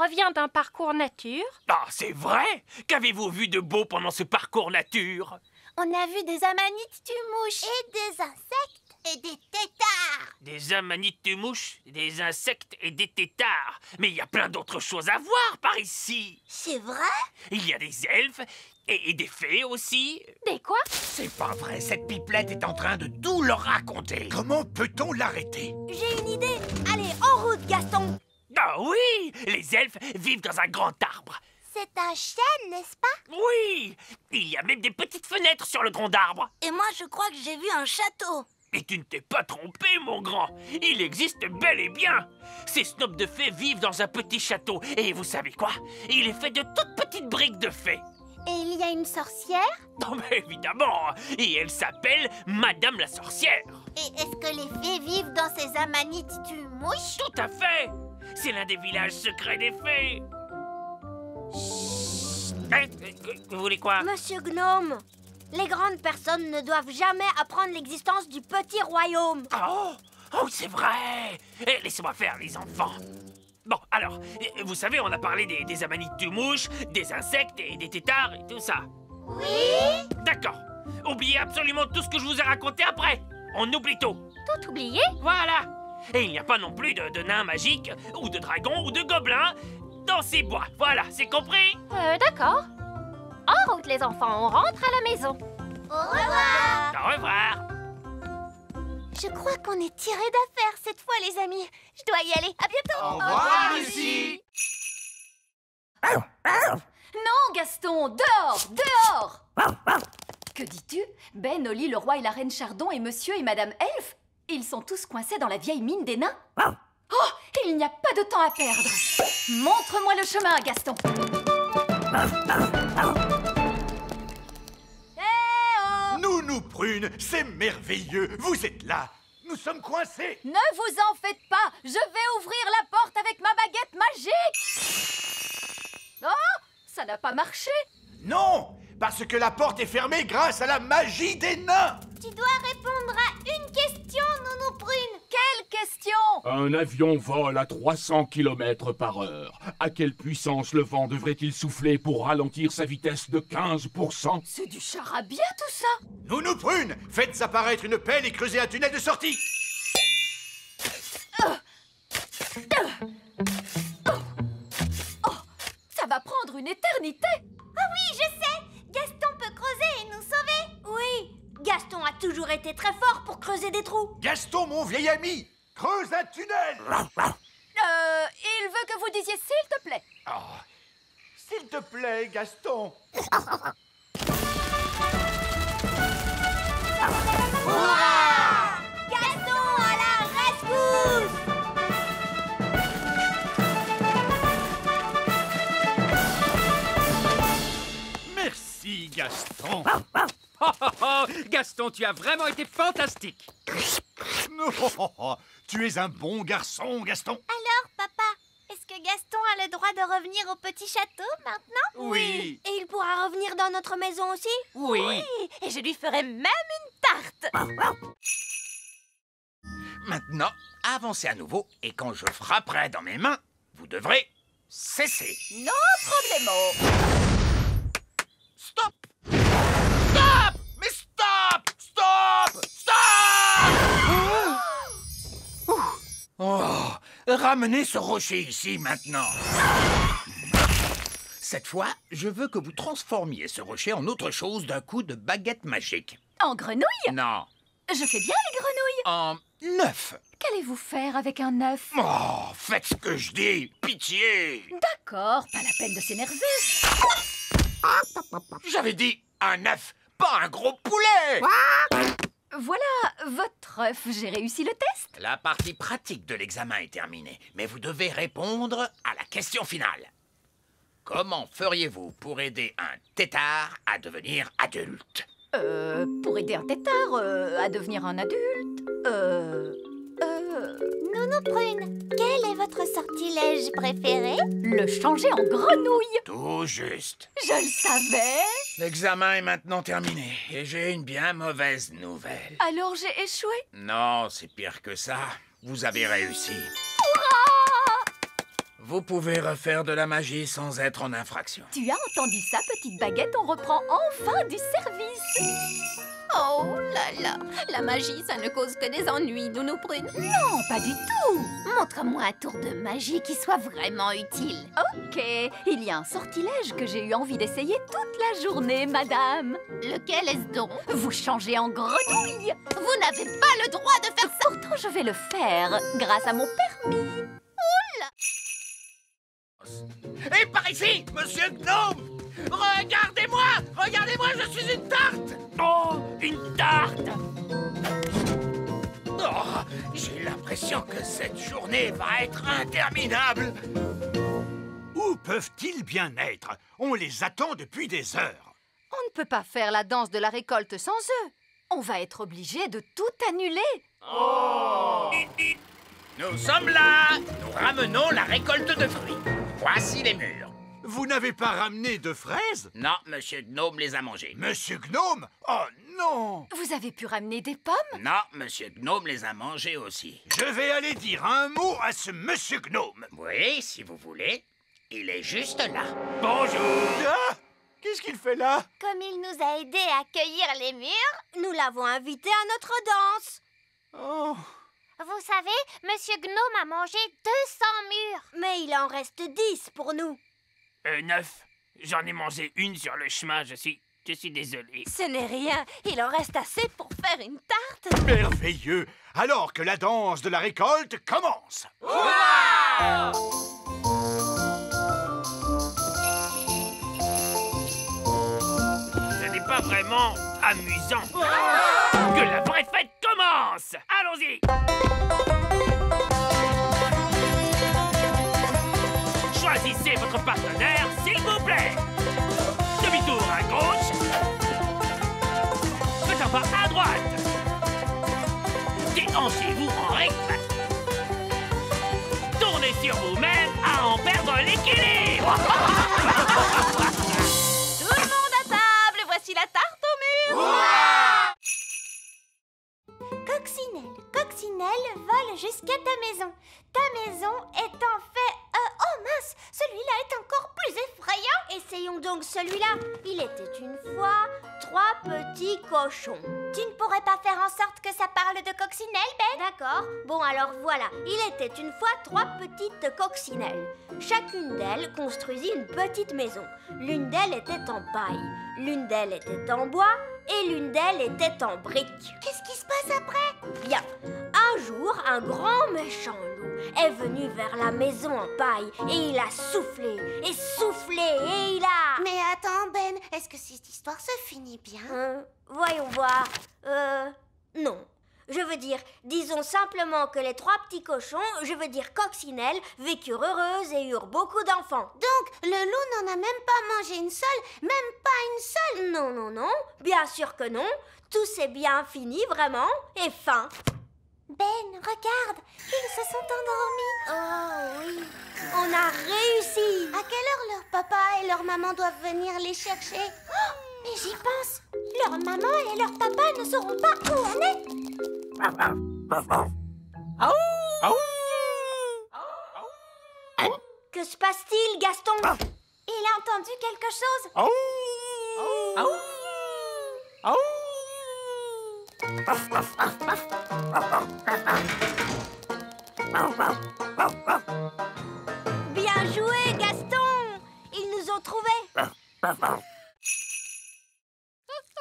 revient d'un parcours nature. Ah, c'est vrai? Qu'avez-vous vu de beau pendant ce parcours nature? On a vu des amanites mouches et des insectes et des têtards. Des amanites de mouches, des insectes et des têtards. Mais il y a plein d'autres choses à voir par ici. C'est vrai? Il y a des elfes et des fées aussi. Des quoi? C'est pas vrai, cette pipelette est en train de tout leur raconter. Comment peut-on l'arrêter? J'ai une idée. Allez, en route, Gaston. Ah oui, les elfes vivent dans un grand arbre. C'est un chêne, n'est-ce pas? Oui, il y a même des petites fenêtres sur le tronc d'arbre. Et moi, je crois que j'ai vu un château. Et tu ne t'es pas trompé, mon grand. Il existe bel et bien. Ces snobs de fées vivent dans un petit château. Et vous savez quoi? Il est fait de toutes petites briques de fées. Et il y a une sorcière? Non, mais évidemment. Et elle s'appelle Madame la sorcière. Et est-ce que les fées vivent dans ces amanites mouches? Tout à fait. C'est l'un des villages secrets des fées. Vous voulez quoi? Monsieur Gnome, les grandes personnes ne doivent jamais apprendre l'existence du petit royaume. Oh, c'est vrai. Laissez-moi faire, les enfants. Bon, alors, vous savez, on a parlé des amanites de mouches, des insectes et des têtards et tout ça. Oui? D'accord. Oubliez absolument tout ce que je vous ai raconté après. On oublie tout. Tout oublié? Voilà. Et il n'y a pas non plus de nains magiques, ou de dragons, ou de gobelins dans ces bois. Voilà, c'est compris? D'accord. En route, les enfants, on rentre à la maison. Au revoir. Au revoir. Je crois qu'on est tiré d'affaire cette fois, les amis. Je dois y aller. À bientôt. Au revoir, Lucie. Non, Gaston, dehors, dehors. Que dis-tu? Ben, Oli, le roi et la reine Chardon et monsieur et madame Elfe, ils sont tous coincés dans la vieille mine des nains. Oh, il n'y a pas de temps à perdre. Montre-moi le chemin, Gaston. Nounou Prune, c'est merveilleux. Vous êtes là. Nous sommes coincés. Ne vous en faites pas, je vais ouvrir la porte avec ma baguette magique. Oh, ça n'a pas marché. Non, parce que la porte est fermée grâce à la magie des nains. Tu dois répondre à une question, Nounou Prune. Quelle question? Un avion vole à 300 km/h. À quelle puissance le vent devrait-il souffler pour ralentir sa vitesse de 15%? C'est du charabia tout ça. Nounou Prune, faites apparaître une pelle et creusez un tunnel de sortie. Ça va prendre une éternité. Ah oui, je sais. Gaston peut creuser et nous sauver. Oui, Gaston a toujours été très fort pour creuser des trous. Gaston, mon vieil ami, creuse un tunnel. Il veut que vous disiez s'il te plaît. S'il te plaît, Gaston. Hurrah! Gaston à la rescousse! Merci, Gaston. Gaston, tu as vraiment été fantastique. Tu es un bon garçon, Gaston. Alors, papa, est-ce que Gaston a le droit de revenir au petit château maintenant? Oui. Et il pourra revenir dans notre maison aussi? Oui. Et je lui ferai même une tarte. Maintenant, avancez à nouveau et quand je frapperai dans mes mains, vous devrez cesser. No problemo. Stop! Stop! Mais stop! Stop! Stop! Oh, ramenez ce rocher ici maintenant. Cette fois, je veux que vous transformiez ce rocher en autre chose d'un coup de baguette magique. En grenouille? Non, Je fais bien les grenouilles. en œuf. Qu'allez-vous faire avec un œuf? Oh, faites ce que je dis, pitié. D'accord, pas la peine de s'énerver. J'avais dit un œuf, pas un gros poulet. Voilà votre œuf, j'ai réussi le test. La partie pratique de l'examen est terminée, mais vous devez répondre à la question finale. Comment feriez-vous pour aider un tétard à devenir adulte? Pour aider un tétard à devenir un adulte, Nounou Prune, quel est votre sortilège préféré? le changer en grenouille. Tout juste. Je le savais. L'examen est maintenant terminé et j'ai une bien mauvaise nouvelle. Alors j'ai échoué. Non, c'est pire que ça. Vous avez réussi. Vous pouvez refaire de la magie sans être en infraction. Tu as entendu ça, petite baguette? On reprend enfin du service. Oh là là, la magie, ça ne cause que des ennuis, Nounou Prune. Non, pas du tout. Montre-moi un tour de magie qui soit vraiment utile. Ok, il y a un sortilège que j'ai eu envie d'essayer toute la journée, madame. Lequel est-ce donc? Vous changez en grenouille. Vous n'avez pas le droit de faire ça. Pourtant, je vais le faire grâce à mon permis. Et par ici, monsieur Gnome! Regardez-moi! Regardez-moi, je suis une tarte! Oh, une tarte! Oh, j'ai l'impression que cette journée va être interminable! Où peuvent-ils bien être? On les attend depuis des heures. On ne peut pas faire la danse de la récolte sans eux. On va être obligé de tout annuler. Nous sommes là! Nous ramenons la récolte de fruits. Voici les murs. Vous n'avez pas ramené de fraises? Non, monsieur Gnome les a mangés. Monsieur Gnome? Oh non! Vous avez pu ramener des pommes? Non, monsieur Gnome les a mangés aussi. Je vais aller dire un mot à ce monsieur Gnome. Oui, si vous voulez. Il est juste là. Bonjour! Ah! Qu'est-ce qu'il fait là? Comme il nous a aidés à cueillir les murs, nous l'avons invité à notre danse. Oh! Vous savez, Monsieur Gnome a mangé 200 murs. Mais il en reste 10 pour nous. 9. J'en ai mangé une sur le chemin, je suis désolé. Ce n'est rien. Il en reste assez pour faire une tarte. Merveilleux! Alors que la danse de la récolte commence! Ce n'est pas vraiment amusant. Que la vraie fête commence! Allons-y! Choisissez votre partenaire, s'il vous plaît. Demi-tour à gauche. Faites un pas à droite. Déhanchez-vous en rythme. Tournez sur vous-même à en perdre l'équilibre. Tout le monde à table. Voici la tarte au mur. Coccinelle vole jusqu'à ta maison. Ta maison est en fait... oh mince, celui-là est encore plus effrayant. Essayons donc celui-là. Il était une fois 3 petits cochons. Tu ne pourrais pas faire en sorte que ça parle de coccinelle, Ben? D'accord. Bon, alors voilà. Il était une fois 3 petites coccinelles. Chacune d'elles construisit une petite maison. L'une d'elles était en paille, l'une d'elles était en bois et l'une d'elles était en briques. Qu'est-ce qui se passe après? Bien. Un jour, un grand méchant loup est venu vers la maison en paille et il a soufflé et soufflé et il a... Mais attends, Ben, est-ce que cette histoire se finit bien? Voyons voir. Non. Je veux dire, disons simplement que les 3 petits cochons, je veux dire coccinelles, vécurent heureuses et eurent beaucoup d'enfants. Donc, le loup n'en a même pas mangé une seule, même pas une seule? Non, non, non, bien sûr que non. Tout s'est bien fini, vraiment, et fin. Ben, regarde, ils se sont endormis. Oh oui, on a réussi. À quelle heure leur papa et leur maman doivent venir les chercher? Oh, mais j'y pense. Leur maman et leur papa ne sauront pas où on est. Que se passe-t-il, Gaston? Il a entendu quelque chose. Bien joué, Gaston. Ils nous ont trouvés.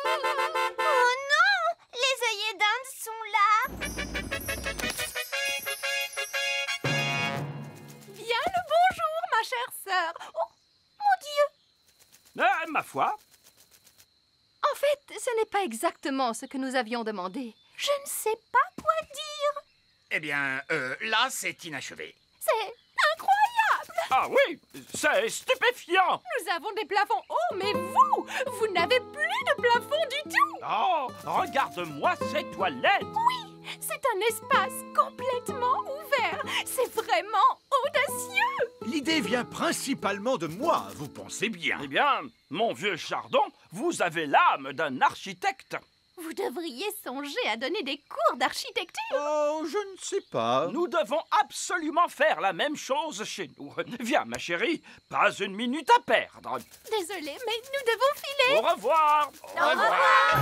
Oh non, les œillets d'Inde sont là. Bien le bonjour, ma chère sœur. Oh, mon Dieu. Ma foi, En fait, ce n'est pas exactement ce que nous avions demandé. Je ne sais pas quoi dire. Eh bien, là, c'est inachevé. C'est incroyable. ah oui, c'est stupéfiant. Nous avons des plafonds hauts, mais vous n'avez plus de plafond du tout. Oh, regarde-moi ces toilettes. Oui, c'est un espace complètement ouvert. C'est vraiment audacieux. L'idée vient principalement de moi, vous pensez bien. Eh bien, mon vieux Chardon, vous avez l'âme d'un architecte. Vous devriez songer à donner des cours d'architecture. Oh, je ne sais pas. Nous devons absolument faire la même chose chez nous. Viens, ma chérie, pas une minute à perdre. Désolée, mais nous devons filer. Au revoir. Au revoir.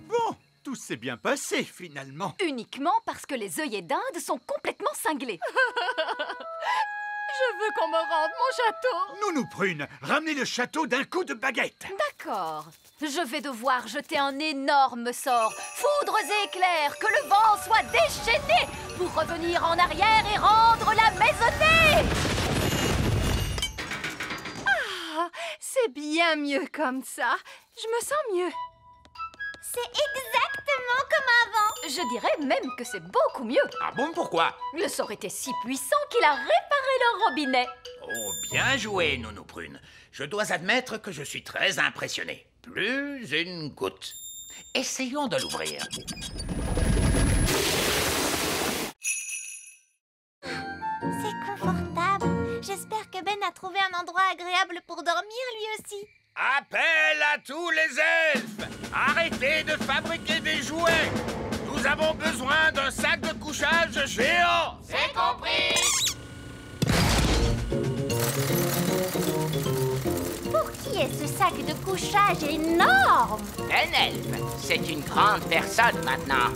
Bon, tout s'est bien passé, finalement. Uniquement parce que les œillets d'Inde sont complètement cinglés. Je veux qu'on me rende mon château. Nounou Prune, ramenez le château d'un coup de baguette. D'accord. Je vais devoir jeter un énorme sort. Foudres et éclairs, que le vent soit déchaîné pour revenir en arrière et rendre la maisonnée. Ah, c'est bien mieux comme ça. Je me sens mieux. C'est exactement comme avant. Je dirais même que c'est beaucoup mieux. Ah bon, pourquoi? Le sort était si puissant qu'il a réparé le robinet. Oh, bien joué, Nounou Prune. Je dois admettre que je suis très impressionné. Plus une goutte. Essayons de l'ouvrir. C'est confortable. J'espère que Ben a trouvé un endroit agréable pour dormir lui aussi. Appel à tous les elfes! Arrêtez de fabriquer des jouets! Nous avons besoin d'un sac de couchage géant! C'est compris. Pour qui est ce sac de couchage énorme? Un elfe, c'est une grande personne maintenant.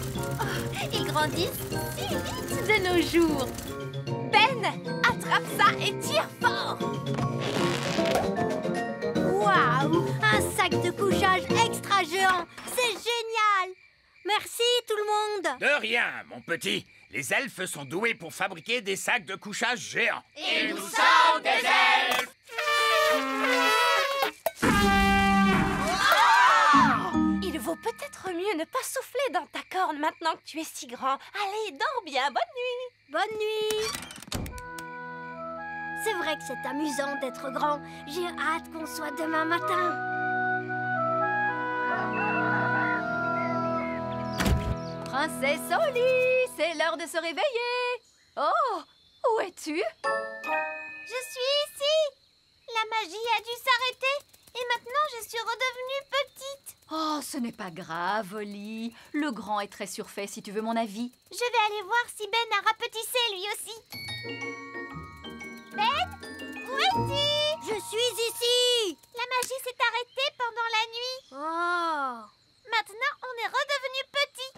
Ils grandissent si vite de nos jours. Ben, attrape ça et tire fort. Waouh! Un sac de couchage extra géant! C'est génial! Merci tout le monde! De rien, mon petit. Les elfes sont doués pour fabriquer des sacs de couchage géants. Et nous sommes des elfes. Il vaut peut-être mieux ne pas souffler dans ta corne maintenant que tu es si grand. Allez, dors bien. Bonne nuit. Bonne nuit! C'est vrai que c'est amusant d'être grand. J'ai hâte qu'on soit demain matin. Princesse Oli, c'est l'heure de se réveiller. Oh, où es-tu? Je suis ici! La magie a dû s'arrêter et maintenant je suis redevenue petite. Oh, ce n'est pas grave, Oli. Le grand est très surfait, si tu veux mon avis. Je vais aller voir si Ben a rapetissé lui aussi. Ben? Où es-tu? Je suis ici! La magie s'est arrêtée pendant la nuit. Oh! Maintenant, on est redevenu petit.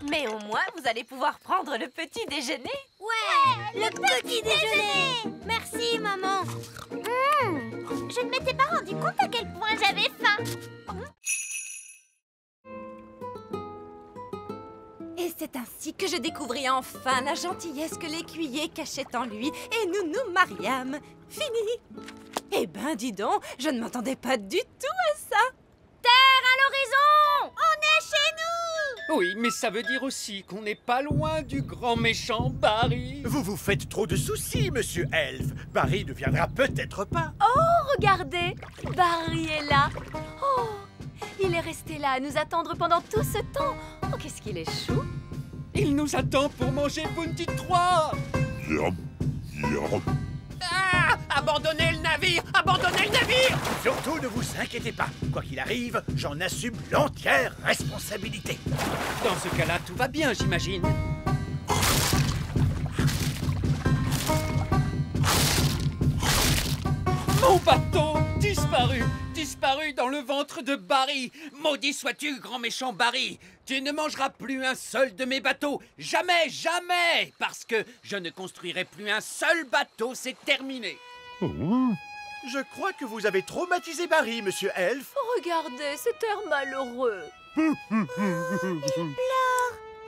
Mais au moins, vous allez pouvoir prendre le petit déjeuner. Ouais, le petit déjeuner. Merci, maman. Je ne m'étais pas rendu compte à quel point j'avais faim. Et c'est ainsi que je découvris enfin la gentillesse que l'écuyer cachait en lui et nous nous mariâmes. Fini. Eh ben, dis donc, je ne m'attendais pas du tout à ça. Terre à l'horizon! On est chez nous! Oui, mais ça veut dire aussi qu'on n'est pas loin du grand méchant Barry. Vous vous faites trop de soucis, monsieur Elfe. Barry ne viendra peut-être pas. Oh, regardez, Barry est là. Oh, il est resté là à nous attendre pendant tout ce temps. Oh, qu'est-ce qu'il est chou. Il nous attend pour manger Bounty 3. Ah! Abandonnez le navire! Abandonnez le navire! Surtout, ne vous inquiétez pas. Quoi qu'il arrive, j'en assume l'entière responsabilité. Dans ce cas-là, tout va bien, j'imagine. Mon bateau disparu! Disparu dans le ventre de Barry! Maudit sois-tu, grand méchant Barry! Tu ne mangeras plus un seul de mes bateaux! Jamais, jamais! Parce que je ne construirai plus un seul bateau, c'est terminé! Je crois que vous avez traumatisé Barry, monsieur Elfe. Regardez cet air malheureux.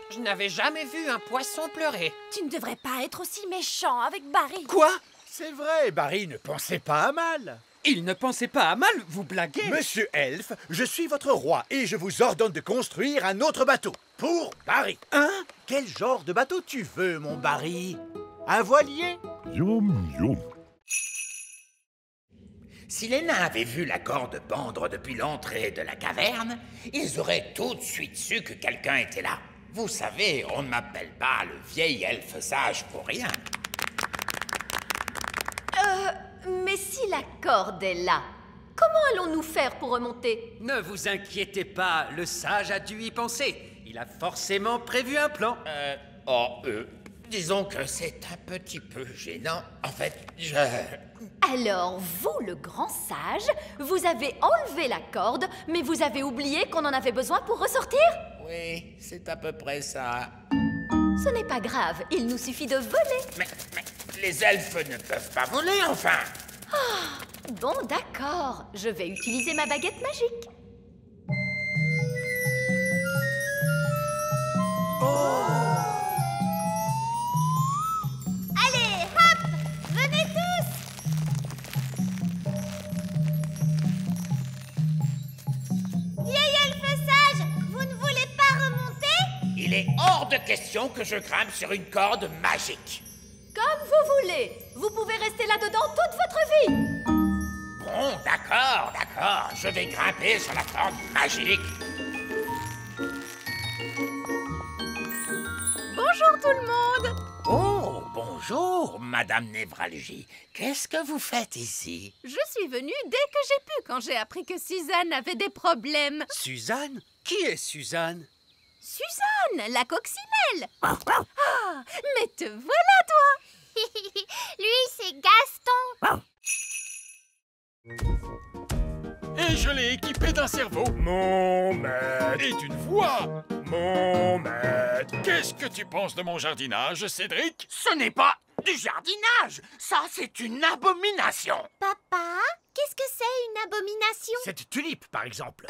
Je n'avais jamais vu un poisson pleurer. Tu ne devrais pas être aussi méchant avec Barry. Quoi? C'est vrai, Barry ne pensait pas à mal. Il ne pensait pas à mal, vous blaguez? Monsieur Elfe, je suis votre roi et je vous ordonne de construire un autre bateau. Pour Barry. Hein? Quel genre de bateau tu veux, mon Barry? Un voilier? Si les nains avaient vu la corde pendre depuis l'entrée de la caverne, ils auraient tout de suite su que quelqu'un était là. Vous savez, on ne m'appelle pas le vieil elfe sage pour rien. Mais si la corde est là, Comment allons-nous faire pour remonter? Ne vous inquiétez pas, le sage a dû y penser. Il a forcément prévu un plan. Disons que c'est un petit peu gênant. En fait, Alors, vous, le grand sage, vous avez enlevé la corde, mais vous avez oublié qu'on en avait besoin pour ressortir? Oui, c'est à peu près ça. Ce n'est pas grave, il nous suffit de voler. Mais les elfes ne peuvent pas voler, enfin. Bon, d'accord, je vais utiliser ma baguette magique. Allez, hop! Venez tous! Vieil elfe sage, vous ne voulez pas remonter? Il est hors de question que je grimpe sur une corde magique. Comme vous voulez, vous pouvez rester là-dedans toute votre vie. Bon, d'accord. Je vais grimper sur la corde magique. Bonjour tout le monde! Oh, bonjour, Madame Névralgie. Qu'est-ce que vous faites ici? Je suis venue dès que j'ai pu quand j'ai appris que Suzanne avait des problèmes. Suzanne? Qui est Suzanne? Suzanne, la coccinelle! Ah, mais te voilà, toi! Lui, c'est Gaston. Et je l'ai équipé d'un cerveau. Mon maître. Et d'une voix. Mon maître. Qu'est-ce que tu penses de mon jardinage, Cédric? Ce n'est pas du jardinage. Ça, c'est une abomination. Papa, qu'est-ce que c'est une abomination? Cette tulipe, par exemple.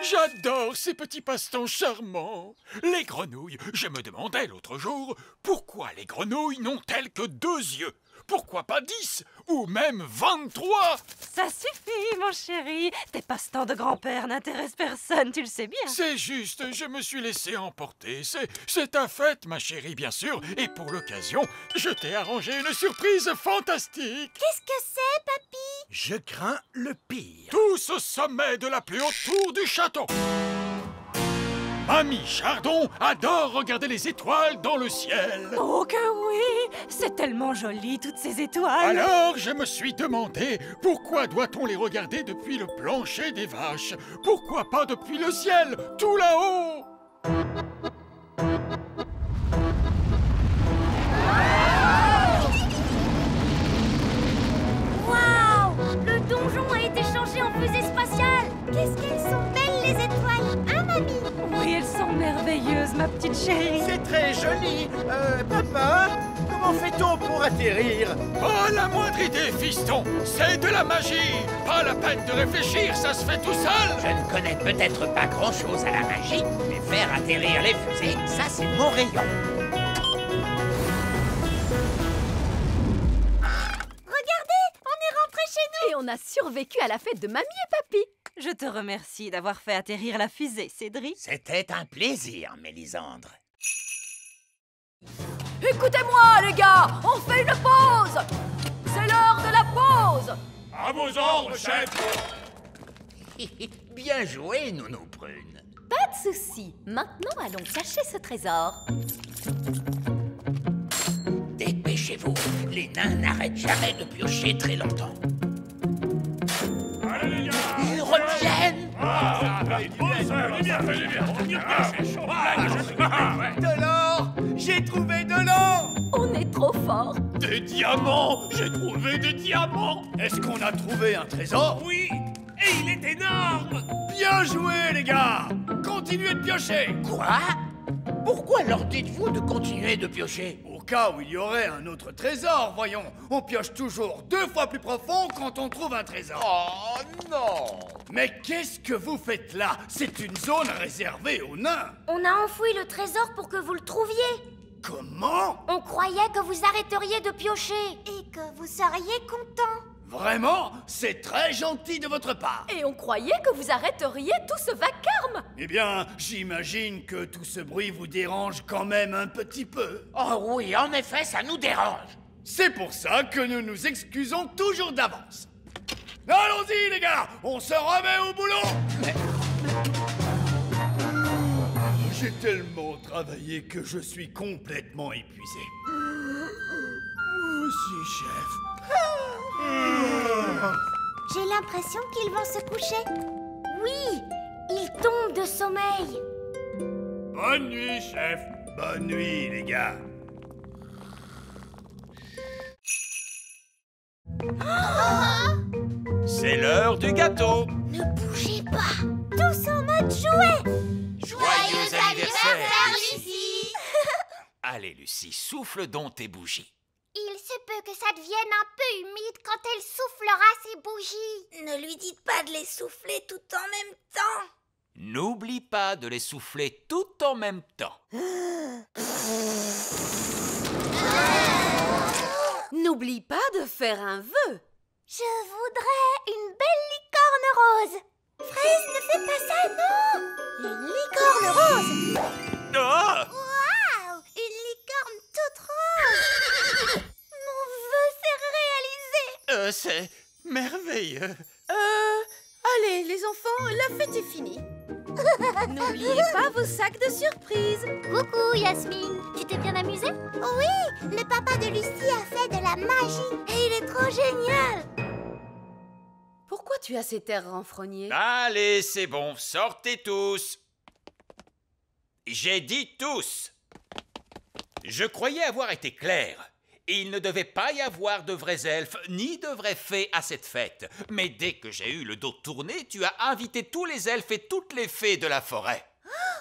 J'adore ces petits passe-temps charmants. Les grenouilles. Je me demandais l'autre jour, pourquoi les grenouilles n'ont-elles que 2 yeux? Pourquoi pas 10 ou même 23? Ça suffit, mon chéri. Tes passe-temps de grand-père n'intéressent personne, tu le sais bien. C'est juste, je me suis laissé emporter. C'est ta fête, ma chérie, bien sûr. Et pour l'occasion, je t'ai arrangé une surprise fantastique. Qu'est-ce que c'est, papy? Je crains le pire. Tous au sommet de la plus haute tour du château. Mamie Chardon adore regarder les étoiles dans le ciel. Oh que oui! C'est tellement joli, toutes ces étoiles. Alors, je me suis demandé, pourquoi doit-on les regarder depuis le plancher des vaches? Pourquoi pas depuis le ciel, tout là-haut? Waouh! Le donjon a été changé en fusée spatiale. Qu'est-ce qu'elles sont belles, les étoiles, hein, mamie? Oui, elles sont merveilleuses, ma petite chérie. C'est très joli. Papa, comment fait-on pour atterrir? Pas la moindre idée, fiston. C'est de la magie. Pas la peine de réfléchir, ça se fait tout seul. Je ne connais peut-être pas grand-chose à la magie, mais faire atterrir les fusées, ça, c'est mon rayon. Regardez, on est rentré chez nous. Et on a survécu à la fête de mamie et papy. Je te remercie d'avoir fait atterrir la fusée, Cédric. C'était un plaisir, Mélisandre. Écoutez-moi, les gars, on fait une pause. C'est l'heure de la pause. À vos ordres, chef. Bien joué, Nounou Prune. Pas de souci. Maintenant, allons chercher ce trésor. Dépêchez-vous, les nains n'arrêtent jamais de piocher très longtemps. Allez, les gars. Ils reviennent. De l'or! J'ai trouvé de l'or! On est trop fort. Des diamants. J'ai trouvé des diamants. Est-ce qu'on a trouvé un trésor? Oui, et il est énorme. Bien joué, les gars! Continuez de piocher! Quoi? Pourquoi leur dites-vous de continuer de piocher? Au cas où il y aurait un autre trésor, voyons. On pioche toujours 2 fois plus profond quand on trouve un trésor. Oh non! Mais qu'est-ce que vous faites là? C'est une zone réservée aux nains. On a enfoui le trésor pour que vous le trouviez. Comment? On croyait que vous arrêteriez de piocher et que vous seriez content. Vraiment? C'est très gentil de votre part. Et on croyait que vous arrêteriez tout ce vacarme. Eh bien, j'imagine que tout ce bruit vous dérange quand même un petit peu. Oh oui, en effet, ça nous dérange. C'est pour ça que nous nous excusons toujours d'avance. Allons-y, les gars! On se remet au boulot! J'ai tellement travaillé que je suis complètement épuisé. Moi aussi, chef. J'ai la l'impression qu'ils vont se coucher. Oui, ils tombent de sommeil. Bonne nuit, chef. Bonne nuit, les gars. C'est l'heure du gâteau. Ne bougez pas. Tous en mode jouet. Joyeux anniversaire, Lucie. Allez, Lucie, souffle donc tes bougies. Il se peut que ça devienne un peu humide quand elle soufflera ses bougies. Ne lui dites pas de les souffler tout en même temps. N'oublie pas de les souffler tout en même temps. N'oublie pas de faire un vœu. Je voudrais une belle licorne rose. Fraise, ne fais pas ça, non. Une licorne rose. Oh! Waouh, une licorne toute rose. Mon vœu s'est réalisé. C'est merveilleux. Allez, les enfants, la fête est finie. N'oubliez pas vos sacs de surprise. Coucou, Yasmine. Tu t'es bien amusée? Oui, le papa de Lucie a fait de la magie. Et il est trop génial. Pourquoi tu as cet air renfrogné? Allez, c'est bon, sortez tous. J'ai dit tous. Je croyais avoir été clair. Il ne devait pas y avoir de vrais elfes ni de vraies fées à cette fête. Mais dès que j'ai eu le dos tourné, tu as invité tous les elfes et toutes les fées de la forêt.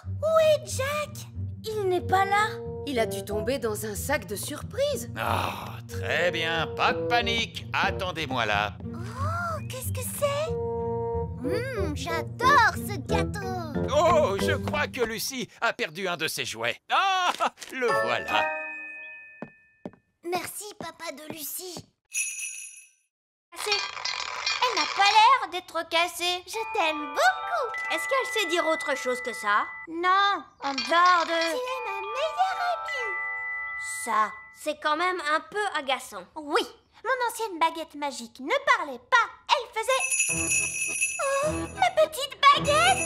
Où est Jack? Il n'est pas là. Il a dû tomber dans un sac de surprise. Ah, très bien, pas de panique. Attendez-moi là. Oh, qu'est-ce que c'est? J'adore ce gâteau. Oh, je crois que Lucie a perdu un de ses jouets. Ah, le voilà. Merci, papa de Lucie. Elle n'a pas l'air d'être cassée. Je t'aime beaucoup. Est-ce qu'elle sait dire autre chose que ça? Non, En dehors de... tu es ma meilleure amie. Ça, c'est quand même un peu agaçant. Oui, mon ancienne baguette magique ne parlait pas. Elle faisait... Oh, ma petite baguette.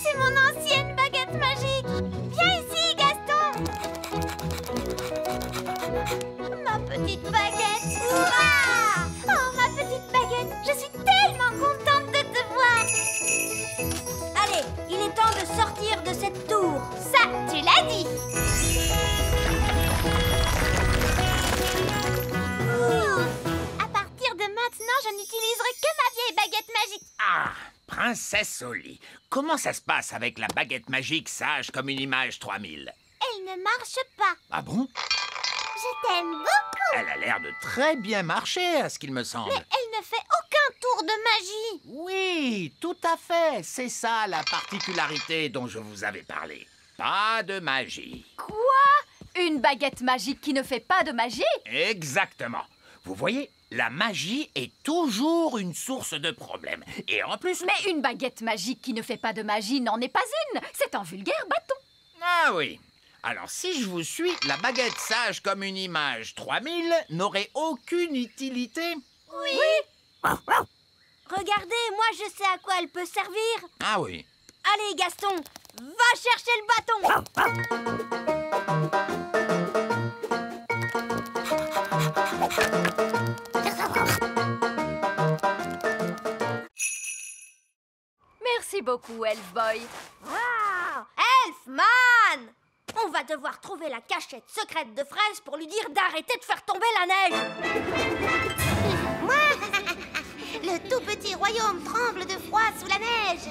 C'est mon ancienne baguette magique. Viens ici, Gaston. Ma petite baguette. Ouah! Oh, ma petite baguette. Je suis tellement contente de te voir. Allez, il est temps de sortir de cette tour. Ça, tu l'as dit. À partir de maintenant, je n'utiliserai que ma vieille baguette magique. Ah, princesse Oli, comment ça se passe avec la baguette magique sage comme une image 3000? Elle ne marche pas. Ah bon? Je t'aime beaucoup. Elle a l'air de très bien marcher, à ce qu'il me semble. Mais elle ne fait aucun tour de magie. Oui, tout à fait. C'est ça la particularité dont je vous avais parlé. Pas de magie. Quoi? Une baguette magique qui ne fait pas de magie? Exactement. Vous voyez, la magie est toujours une source de problèmes. Et en plus... Mais une baguette magique qui ne fait pas de magie n'en est pas une. C'est un vulgaire bâton. Ah oui. Alors, si je vous suis, la baguette sage comme une image 3000 n'aurait aucune utilité. Oui. Regardez, moi je sais à quoi elle peut servir. Ah oui. Allez, Gaston, va chercher le bâton. Merci beaucoup, Elf Boy. Wow, Elfman! On va devoir trouver la cachette secrète de Fraise pour lui dire d'arrêter de faire tomber la neige. Le tout petit royaume tremble de froid sous la neige.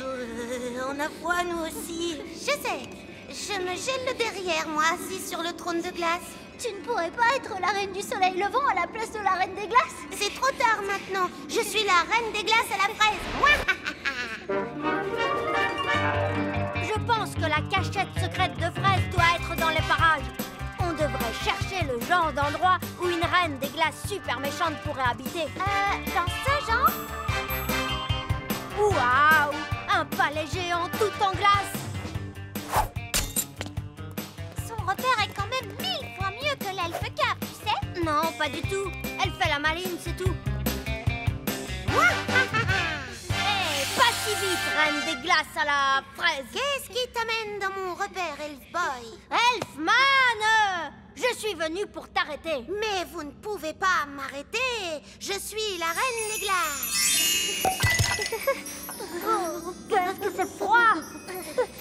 On a froid, nous aussi. Je sais. Je me gèle derrière moi, assis sur le trône de glace. Tu ne pourrais pas être la reine du soleil levant à la place de la reine des glaces? C'est trop tard maintenant. Je suis la reine des glaces à la fraise. Je pense que la cachette secrète de Fraise doit être dans les parages. On devrait chercher le genre d'endroit où une reine des glaces super méchante pourrait habiter. Dans ce genre? Waouh! Un palais géant tout en glace. Son repère est quand même 1000 fois mieux que l'elfe cap, tu sais? Non, pas du tout. Elle fait la maline, c'est tout. Pas si vite, reine des glaces à la fraise. Qu'est-ce qui t'amène dans mon repère, Elf Boy? Elfman! Je suis venue pour t'arrêter. Mais vous ne pouvez pas m'arrêter. Je suis la reine des glaces. Oh, qu'est-ce que c'est froid.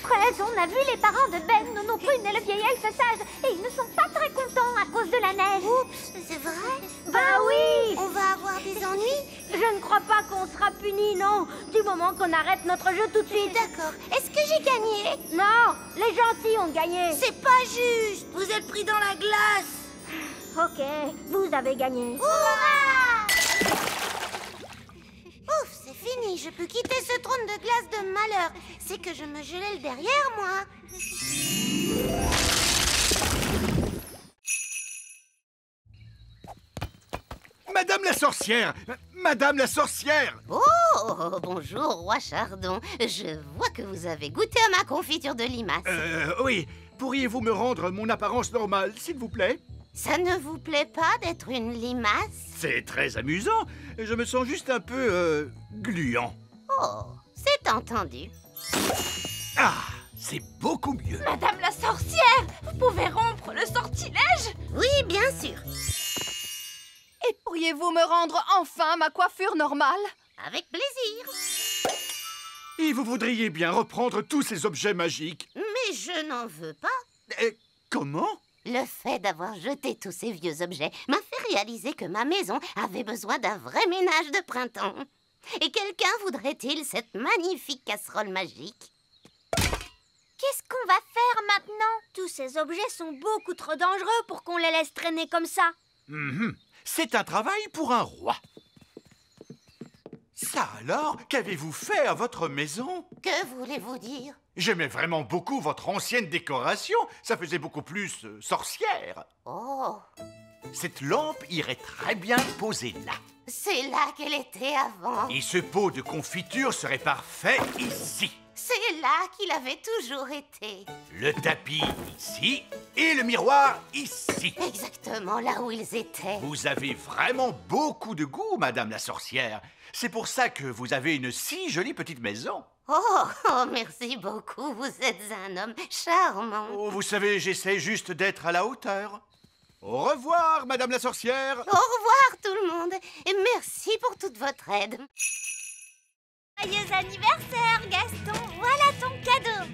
Fraise, on a vu les parents de Ben, Nono Prune et le vieil elfe sage. Et ils ne sont pas très contents à cause de la neige. Oups, c'est vrai? Bah oui. On va avoir des ennuis? Je ne crois pas qu'on sera punis, non. Du moment qu'on arrête notre jeu tout de suite. D'accord. Est-ce que j'ai gagné? Non, les gentils ont gagné. C'est pas juste. Vous êtes pris dans la glace. Ok, vous avez gagné. Hurrah! Ouf, c'est fini. Je peux quitter ce trône de glace de malheur. C'est que je me gelais le derrière, moi. Madame la sorcière! Madame la sorcière! Oh, bonjour, roi Chardon. Je vois que vous avez goûté à ma confiture de limace. Oui. Pourriez-vous me rendre mon apparence normale, s'il vous plaît? Ça ne vous plaît pas d'être une limace? C'est très amusant. Je me sens juste un peu, gluant. Oh, c'est entendu. Ah, c'est beaucoup mieux. Madame la sorcière, vous pouvez rompre le sortilège? Oui, bien sûr. Et pourriez-vous me rendre enfin ma coiffure normale? Avec plaisir. Et vous voudriez bien reprendre tous ces objets magiques? Mais je n'en veux pas. Comment? Le fait d'avoir jeté tous ces vieux objets m'a fait réaliser que ma maison avait besoin d'un vrai ménage de printemps. Et quelqu'un voudrait-il cette magnifique casserole magique? Qu'est-ce qu'on va faire maintenant? Tous ces objets sont beaucoup trop dangereux pour qu'on les laisse traîner comme ça. C'est un travail pour un roi. Ça alors, qu'avez-vous fait à votre maison? Que voulez-vous dire? J'aimais vraiment beaucoup votre ancienne décoration. Ça faisait beaucoup plus sorcière. Oh, Cette lampe irait très bien posée là. c'est là qu'elle était avant. Et ce pot de confiture serait parfait ici. C'est là qu'il avait toujours été. Le tapis ici et le miroir ici. Exactement là où ils étaient. Vous avez vraiment beaucoup de goût, Madame la sorcière. C'est pour ça que vous avez une si jolie petite maison. Oh, merci beaucoup. Vous êtes un homme charmant. Oh, vous savez, j'essaie juste d'être à la hauteur. Au revoir, Madame la sorcière. Au revoir tout le monde. Et merci pour toute votre aide. Joyeux anniversaire, Gaston. Voilà ton cadeau.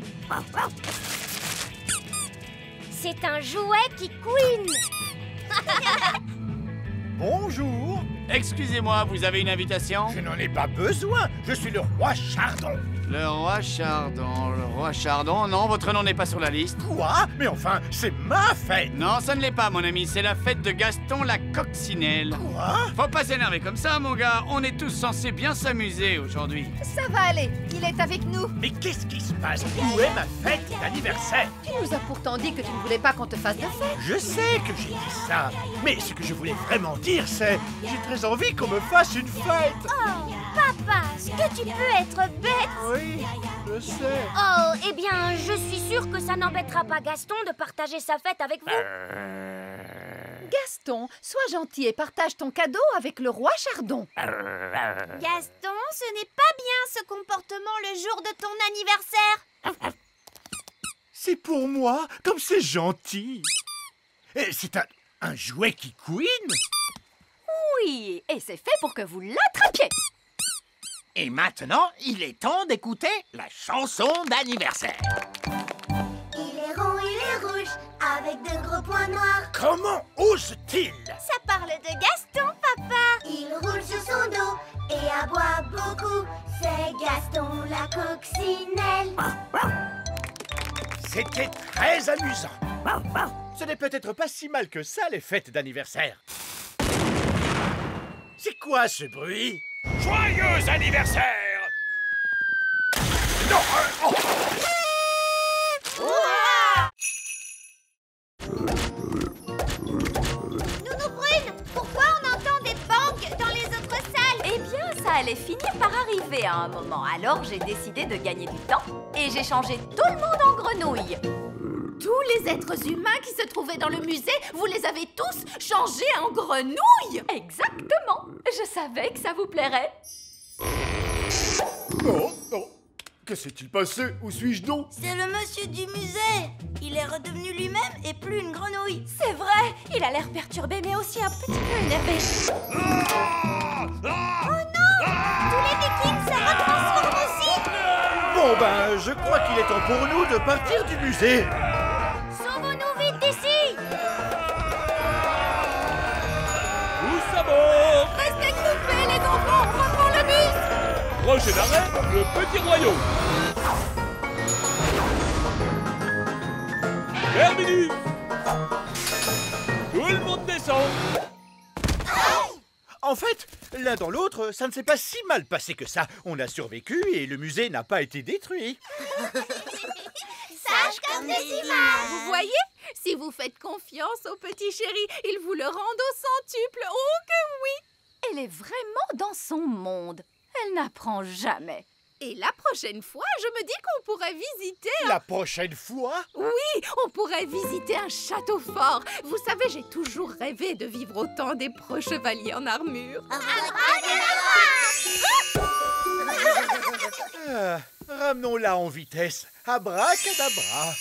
C'est un jouet qui couine. Bonjour. Excusez-moi, vous avez une invitation? Je n'en ai pas besoin. Je suis le roi Chardon. Le roi Chardon, non, votre nom n'est pas sur la liste. Quoi? Mais enfin, c'est ma fête. Non, ça ne l'est pas, mon ami, c'est la fête de Gaston la coccinelle. Quoi? Faut pas s'énerver comme ça, mon gars, on est tous censés bien s'amuser aujourd'hui. Ça va aller, il est avec nous. Mais qu'est-ce qui se passe? Où est ma fête d'anniversaire? Tu nous as pourtant dit que tu ne voulais pas qu'on te fasse de fête. Je sais que j'ai dit ça, mais ce que je voulais vraiment dire, c'est... J'ai très envie qu'on me fasse une fête. Oh, papa, est-ce que tu peux être bête? Oui, je sais. Oh, eh bien, je suis sûre que ça n'embêtera pas Gaston de partager sa fête avec vous. Gaston, sois gentil et partage ton cadeau avec le roi Chardon. Gaston, ce n'est pas bien ce comportement le jour de ton anniversaire. C'est pour moi, comme c'est gentil. C'est un jouet qui couine. Oui, et c'est fait pour que vous l'attrapiez. Et maintenant, il est temps d'écouter la chanson d'anniversaire. Il est rond, il est rouge, avec de gros points noirs. Comment ose-t-il? Ça parle de Gaston, papa. Il roule sur son dos et aboie beaucoup. C'est Gaston la coccinelle. C'était très amusant. Ce n'est peut-être pas si mal que ça, les fêtes d'anniversaire. C'est quoi ce bruit? Joyeux anniversaire! Non, Nounou Brune, pourquoi on entend des bangs dans les autres salles? Eh bien, ça allait finir par arriver à un moment. Alors, j'ai décidé de gagner du temps et j'ai changé tout le monde en grenouille. Tous les êtres humains qui se trouvaient dans le musée, vous les avez tous changés en grenouilles. Exactement. Je savais que ça vous plairait. Non, non. Que s'est-il passé? Où suis-je donc? C'est le monsieur du musée. Il est redevenu lui-même et plus une grenouille. C'est vrai, il a l'air perturbé mais aussi un petit peu énervé. Oh non! Tous les Vikings se retransforment aussi. Bon ben, je crois qu'il est temps pour nous de partir du musée. Sauvons-nous vite d'ici. Tous à bord! Restez groupés les enfants, on reprend le bus. Prochain arrêt, le Petit Royaume. Terminus. Tout le monde descend. En fait, l'un dans l'autre, ça ne s'est pas si mal passé que ça. On a survécu et le musée n'a pas été détruit. Sage comme des images. Vous voyez? Si vous faites confiance au petit chéri, il vous le rend au centuple. Oh que oui! Elle est vraiment dans son monde. Elle n'apprend jamais. Et la prochaine fois, je me dis qu'on pourrait visiter... La prochaine fois? Oui, on pourrait visiter un château fort. Vous savez, j'ai toujours rêvé de vivre au temps des preux chevaliers en armure. Ramenons-la en vitesse. Abracadabra.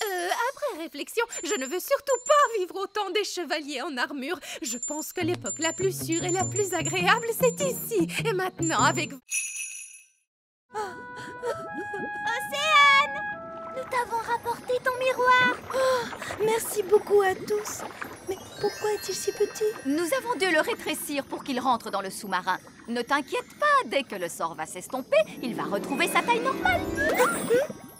Après réflexion, je ne veux surtout pas vivre au temps des chevaliers en armure. Je pense que l'époque la plus sûre et la plus agréable, c'est ici. Et maintenant, avec... Océane! Nous t'avons rapporté ton miroir. Merci beaucoup à tous. Mais pourquoi est-il si petit? Nous avons dû le rétrécir pour qu'il rentre dans le sous-marin. Ne t'inquiète pas, dès que le sort va s'estomper, il va retrouver sa taille normale.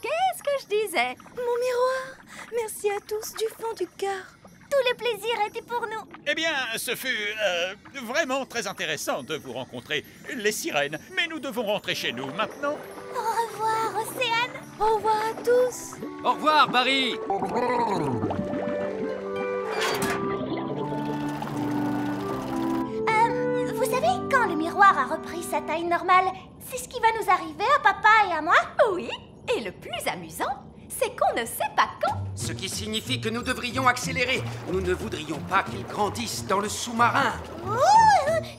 Qu'est-ce que je disais? Mon miroir. Merci à tous du fond du cœur. Tout le plaisir était pour nous. Eh bien, ce fut vraiment très intéressant de vous rencontrer, les sirènes. Mais nous devons rentrer chez nous maintenant. Au revoir, Océane. Au revoir à tous. Au revoir, Barry. Vous savez, quand le miroir a repris sa taille normale, c'est ce qui va nous arriver à papa et à moi? Oui, et le plus amusant, c'est qu'on ne sait pas quand. Ce qui signifie que nous devrions accélérer. Nous ne voudrions pas qu'ils grandissent dans le sous-marin. Oh,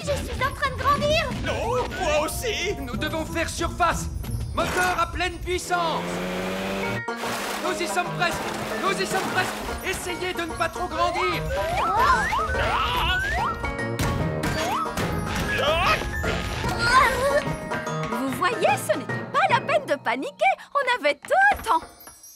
je suis en train de grandir. Non, moi aussi. Nous devons faire surface. Moteur à pleine puissance. Nous y sommes presque. Nous y sommes presque. Essayez de ne pas trop grandir. Vous voyez, ce n'était pas la peine de paniquer. On avait tout le temps.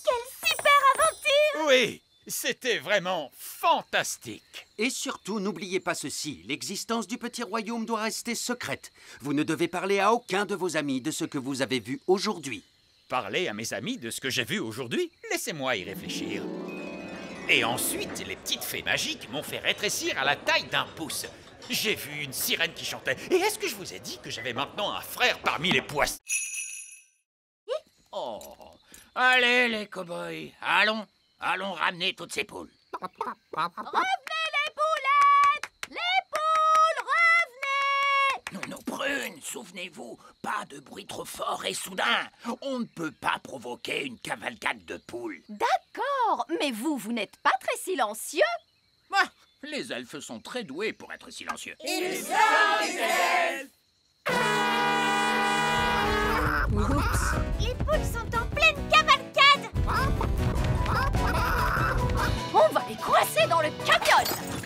Quelle super aventure! Oui, c'était vraiment fantastique. Et surtout, n'oubliez pas ceci. L'existence du petit royaume doit rester secrète. Vous ne devez parler à aucun de vos amis de ce que vous avez vu aujourd'hui. Parler à mes amis de ce que j'ai vu aujourd'hui? Laissez-moi y réfléchir. Et ensuite, les petites fées magiques m'ont fait rétrécir à la taille d'un pouce. J'ai vu une sirène qui chantait. Et est-ce que je vous ai dit que j'avais maintenant un frère parmi les poissons? Oh, allez les cow-boys, allons ramener toutes ces poules. Revenez les poulettes! Les poules, revenez! Non, Prune, souvenez-vous, pas de bruit trop fort et soudain. On ne peut pas provoquer une cavalcade de poules. D'accord, mais vous n'êtes pas très silencieux. Ah, les elfes sont très doués pour être silencieux. Ils sont des elfes. Oups. Les poules sont en pleine cavalcade. On va les coincer dans le canyon.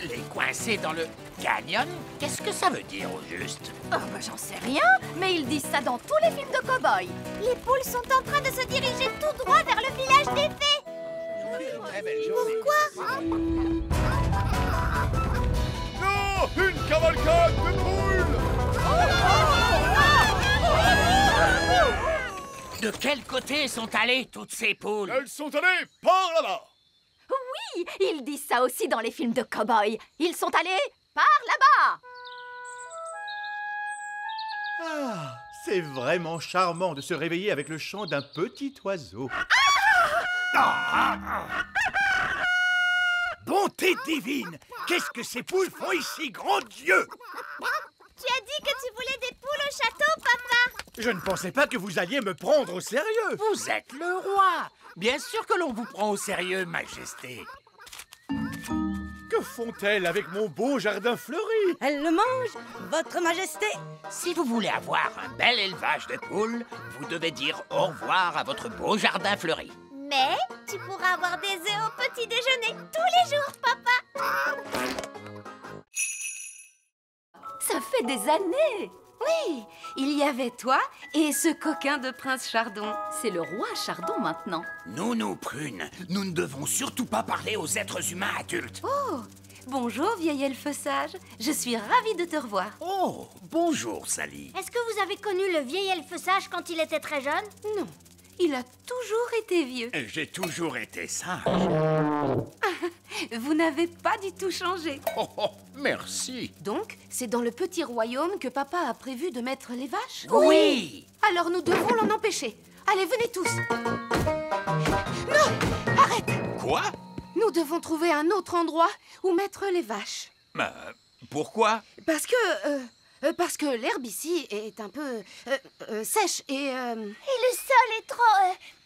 Les coincer dans le canyon? Qu'est-ce que ça veut dire au juste? Oh, bah, j'en sais rien, mais ils disent ça dans tous les films de cow-boys. Les poules sont en train de se diriger tout droit vers le village des fées. Pourquoi? Non, une cavalcade de poules! De quel côté sont allées toutes ces poules? Elles sont allées par là-bas. Oui, ils disent ça aussi dans les films de cow-boys. Ils sont allés par là-bas. Ah, c'est vraiment charmant de se réveiller avec le chant d'un petit oiseau. Bonté divine! Qu'est-ce que ces poules font ici, grand Dieu? Tu as dit que tu voulais des poules au château, papa. Je ne pensais pas que vous alliez me prendre au sérieux. Vous êtes le roi. Bien sûr que l'on vous prend au sérieux, Majesté. Que Que font-elles avec mon beau jardin fleuri? Elles le mangent, votre majesté. Si vous voulez avoir un bel élevage de poules, vous devez dire au revoir à votre beau jardin fleuri. Mais tu pourras avoir des œufs au petit déjeuner tous les jours, papa. Ça fait des années. Oui, il y avait toi et ce coquin de prince Chardon. C'est le roi Chardon maintenant. Nous, Prune, nous ne devons surtout pas parler aux êtres humains adultes. Oh, bonjour, vieil elfe sage. Je suis ravie de te revoir. Oh, bonjour, Sally. Est-ce que vous avez connu le vieil elfe sage quand il était très jeune? Non, il a toujours été vieux. J'ai toujours été sage. Vous n'avez pas du tout changé. Oh, merci. Donc, c'est dans le petit royaume que papa a prévu de mettre les vaches? Oui. Alors nous devons l'en empêcher. Allez, venez tous. Non, arrête. Quoi? Nous devons trouver un autre endroit où mettre les vaches. Pourquoi? Parce que l'herbe ici est un peu sèche et le sol est trop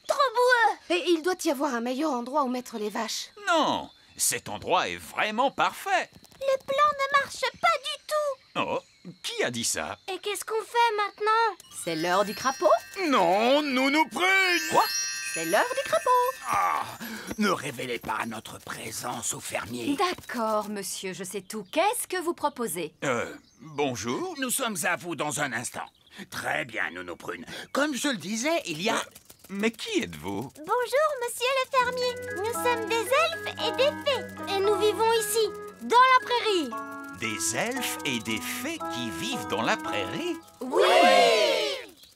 boueux. Et il doit y avoir un meilleur endroit où mettre les vaches. Non, cet endroit est vraiment parfait. Le plan ne marche pas du tout. Oh, qui a dit ça? Et qu'est-ce qu'on fait maintenant? C'est l'heure du crapaud. Non, nous Prune. Quoi? C'est l'heure du crapaud. Ah, ne révélez pas notre présence au fermier. D'accord, monsieur, je sais tout. Qu'est-ce que vous proposez? Bonjour. Nous sommes à vous dans un instant. Très bien, Nounou Prune. Comme je le disais, il y a... Mais qui êtes-vous? Bonjour, monsieur le fermier. Nous sommes des elfes et des fées. Et nous vivons ici, dans la prairie. Des elfes et des fées qui vivent dans la prairie? Oui!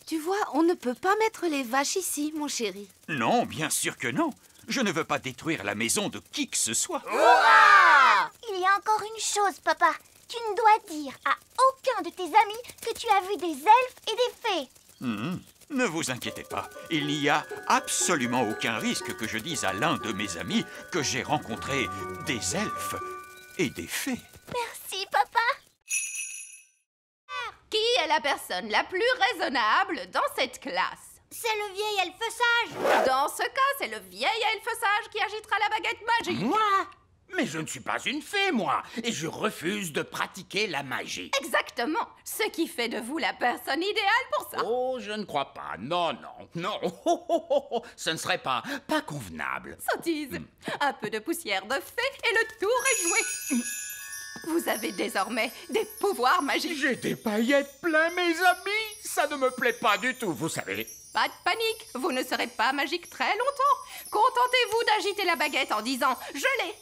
Tu vois, on ne peut pas mettre les vaches ici, mon chéri. Non, bien sûr que non. Je ne veux pas détruire la maison de qui que ce soit. Hurrah! Il y a encore une chose, papa. Tu ne dois dire à aucun de tes amis que tu as vu des elfes et des fées. Ne vous inquiétez pas. Il n'y a absolument aucun risque que je dise à l'un de mes amis que j'ai rencontré des elfes et des fées. Merci, papa. Qui est la personne la plus raisonnable dans cette classe? C'est le vieil elfe sage. Dans ce cas, c'est le vieil elfe sage qui agitera la baguette magique. Moi? Mais je ne suis pas une fée, moi, et je refuse de pratiquer la magie. Exactement. Ce qui fait de vous la personne idéale pour ça. Oh, je ne crois pas. Non. Ce ne serait pas convenable. Sottise. Un peu de poussière de fée et le tour est joué. Vous avez désormais des pouvoirs magiques. J'ai des paillettes plein, mes amis. Ça ne me plaît pas du tout, vous savez. Pas de panique, vous ne serez pas magique très longtemps. Contentez-vous d'agiter la baguette en disant « Je l'ai,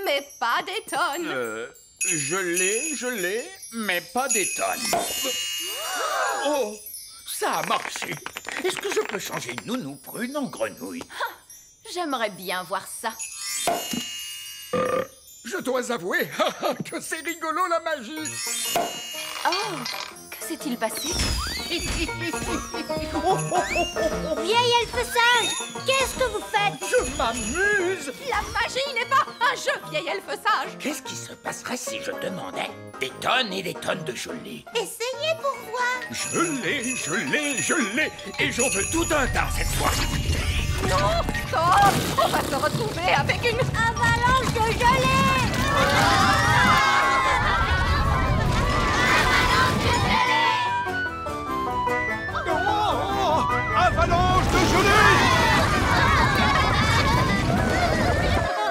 mais pas des tonnes ». Je l'ai, mais pas des tonnes. Oh, ça a marché. Est-ce que je peux changer Nounou Prune en grenouille? J'aimerais bien voir ça. Je dois avouer que c'est rigolo la magie. Oh, que s'est-il passé? Vieil elfe sage, qu'est-ce que vous faites? Je m'amuse. La magie n'est pas un jeu, vieil elfe sage. Qu'est-ce qui se passerait si je demandais des tonnes et des tonnes de gelée? Essayez pour voir. Je l'ai, et j'en veux tout un tas cette fois. Non, stop! On va se retrouver avec une avalanche de gelée. Avalanche de gelée!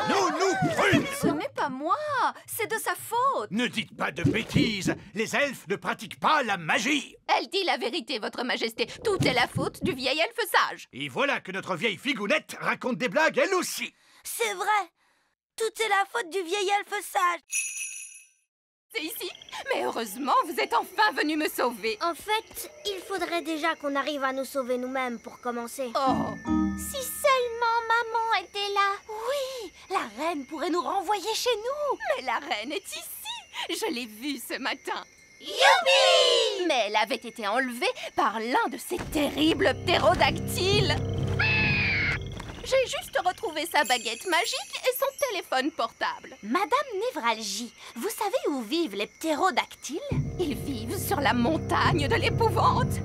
Nounou Prune! Ce n'est pas moi, c'est de sa faute. Ne dites pas de bêtises. Les elfes ne pratiquent pas la magie. Elle dit la vérité, votre majesté. Tout est la faute du vieil elfe sage. Et voilà que notre vieille figounette raconte des blagues elle aussi. C'est vrai. Tout est la faute du vieil elfe sage. C'est ici. Mais heureusement, vous êtes enfin venu me sauver. En fait, il faudrait déjà qu'on arrive à nous sauver nous-mêmes pour commencer. Oh. Si seulement maman était là. Oui, la reine pourrait nous renvoyer chez nous. Mais la reine est ici. Je l'ai vue ce matin. Youpi! Mais elle avait été enlevée par l'un de ces terribles ptérodactyles. J'ai juste retrouvé sa baguette magique et son téléphone portable. Madame Névralgie, vous savez où vivent les ptérodactyles? Ils vivent sur la montagne de l'épouvante.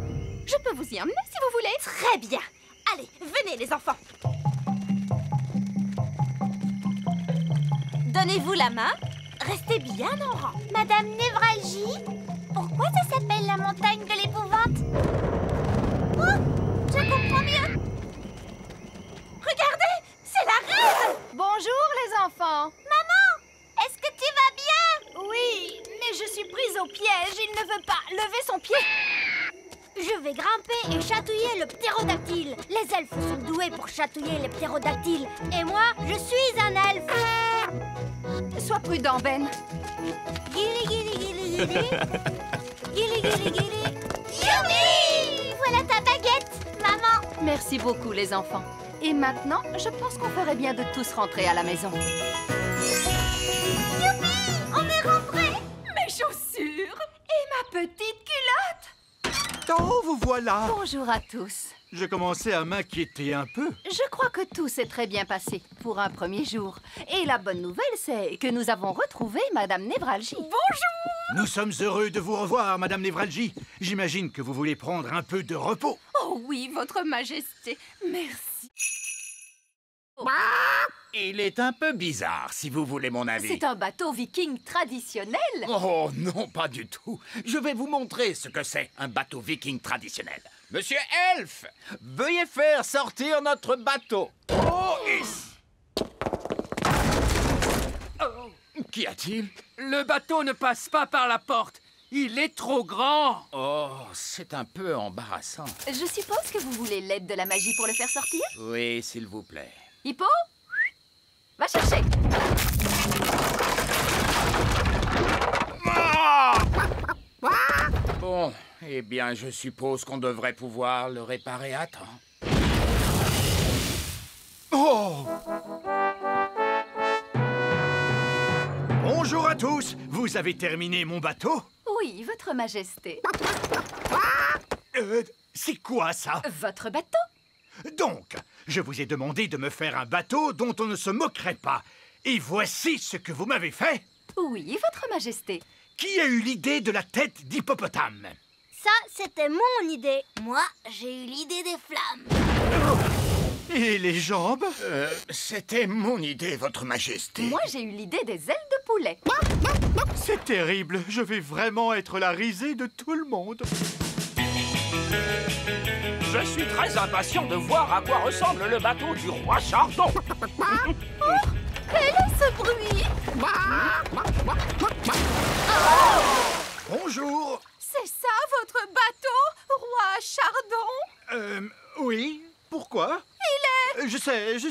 Je peux vous y emmener si vous voulez. Très bien. Allez, venez les enfants. Donnez-vous la main. Restez bien en rang. Madame Névralgie, pourquoi ça s'appelle la montagne de l'épouvante? Oh, je comprends mieux. Regardez, c'est la reine. Bonjour les enfants. Maman, est-ce que tu vas bien? Oui, mais je suis prise au piège. Il ne veut pas lever son pied. Je vais grimper et chatouiller le ptérodactyle. Les elfes sont doués pour chatouiller les ptérodactyles. Et moi, je suis un elfe. Sois prudent, Ben. Guili, guili, guili, guili. Guili, guili, guili. Youpi! Voilà ta baguette, maman. Merci beaucoup, les enfants. Et maintenant, je pense qu'on ferait bien de tous rentrer à la maison. Youpi! On est rentrés. Mes chaussures et ma petite culotte. Oh, vous voilà! Bonjour à tous. Je commençais à m'inquiéter un peu. Je crois que tout s'est très bien passé pour un premier jour. Et la bonne nouvelle, c'est que nous avons retrouvé Madame Névralgie. Bonjour! Nous sommes heureux de vous revoir, Madame Névralgie. J'imagine que vous voulez prendre un peu de repos. Oh oui, Votre Majesté. Merci. Il est un peu bizarre, si vous voulez mon avis. C'est un bateau viking traditionnel. Oh non, pas du tout. Je vais vous montrer ce que c'est, un bateau viking traditionnel. Monsieur Elf, veuillez faire sortir notre bateau. Oh, Qu'y a-t-il? Le bateau ne passe pas par la porte. Il est trop grand. Oh, c'est un peu embarrassant. Je suppose que vous voulez l'aide de la magie pour le faire sortir? Oui, s'il vous plaît. Hippo, va chercher. Bon, eh bien, je suppose qu'on devrait pouvoir le réparer à temps. Oh! Bonjour à tous! Vous avez terminé mon bateau? Oui, Votre Majesté. C'est quoi ça? Votre bateau? Donc, je vous ai demandé de me faire un bateau dont on ne se moquerait pas. Et voici ce que vous m'avez fait. Oui, Votre Majesté. Qui a eu l'idée de la tête d'hippopotame? Ça, c'était mon idée. Moi, j'ai eu l'idée des flammes. Et les jambes? C'était mon idée, Votre Majesté. Moi, j'ai eu l'idée des ailes de poulet. C'est terrible. Je vais vraiment être la risée de tout le monde. Je suis très impatient de voir à quoi ressemble le bateau du roi Chardon. Quel est ce bruit? Bonjour. C'est ça, votre bateau, roi Chardon? Oui. Pourquoi? Il est... Je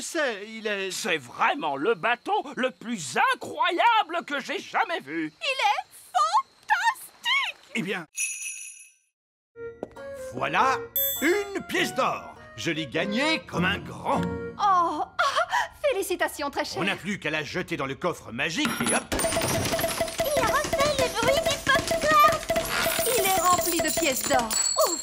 sais, il est... C'est vraiment le bateau le plus incroyable que j'ai jamais vu. Il est fantastique! Eh bien... Voilà une pièce d'or. Je l'ai gagnée comme un grand. Oh, félicitations, très cher. On n'a plus qu'à la jeter dans le coffre magique et hop. Il a refait le bruit du popcorn. Il est rempli de pièces d'or. Ouf!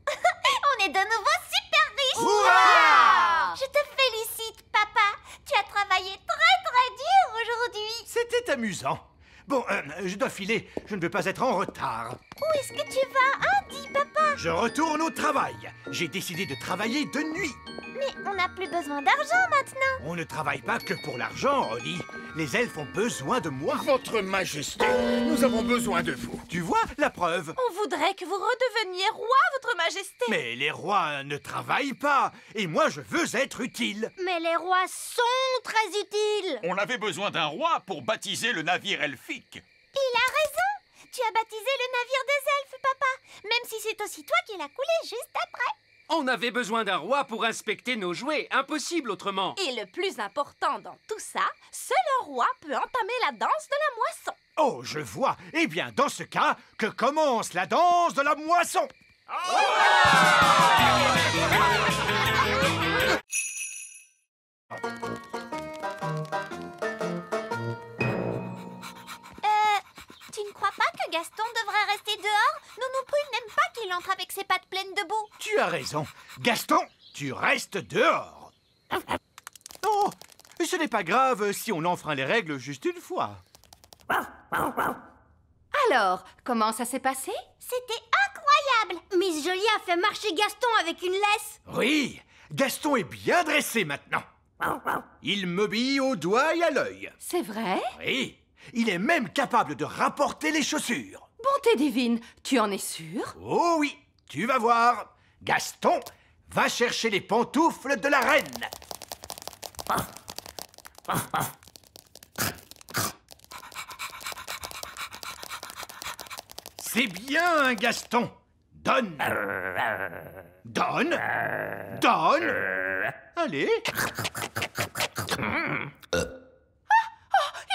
On est de nouveau super riches. Ouah! Je te félicite, papa. Tu as travaillé très dur aujourd'hui. C'était amusant. Bon, je dois filer. Je ne veux pas être en retard. Où est-ce que tu vas, hein, dis papa? Je retourne au travail. J'ai décidé de travailler de nuit. Mais on n'a plus besoin d'argent maintenant. On ne travaille pas que pour l'argent, Holly. Les elfes ont besoin de moi. Votre Majesté, nous avons besoin de vous. Tu vois, la preuve. On voudrait que vous redeveniez roi, Votre Majesté. Mais les rois ne travaillent pas. Et moi, je veux être utile. Mais les rois sont très utiles. On avait besoin d'un roi pour baptiser le navire elfique. Il a raison. Tu as baptisé le navire des elfes, papa. Même si c'est aussi toi qui l'as coulé juste après. On avait besoin d'un roi pour inspecter nos jouets. Impossible autrement. Et le plus important dans tout ça, seul un roi peut entamer la danse de la moisson. Oh, je vois. Eh bien, dans ce cas, que commence la danse de la moisson. Tu ne crois pas que Gaston devrait rester dehors? Nono Prune n'aime pas qu'il entre avec ses pattes pleines de boue. Tu as raison. Gaston, tu restes dehors. Oh, ce n'est pas grave si on enfreint les règles juste une fois. Alors, comment ça s'est passé? C'était incroyable. Miss Jolie a fait marcher Gaston avec une laisse. Oui, Gaston est bien dressé maintenant. Il m'obéit au doigt et à l'œil. C'est vrai? Oui, il est même capable de rapporter les chaussures. Bonté divine, tu en es sûr? Oh oui, tu vas voir. Gaston, va chercher les pantoufles de la reine. C'est bien, Gaston. Donne. Donne. Donne. Allez.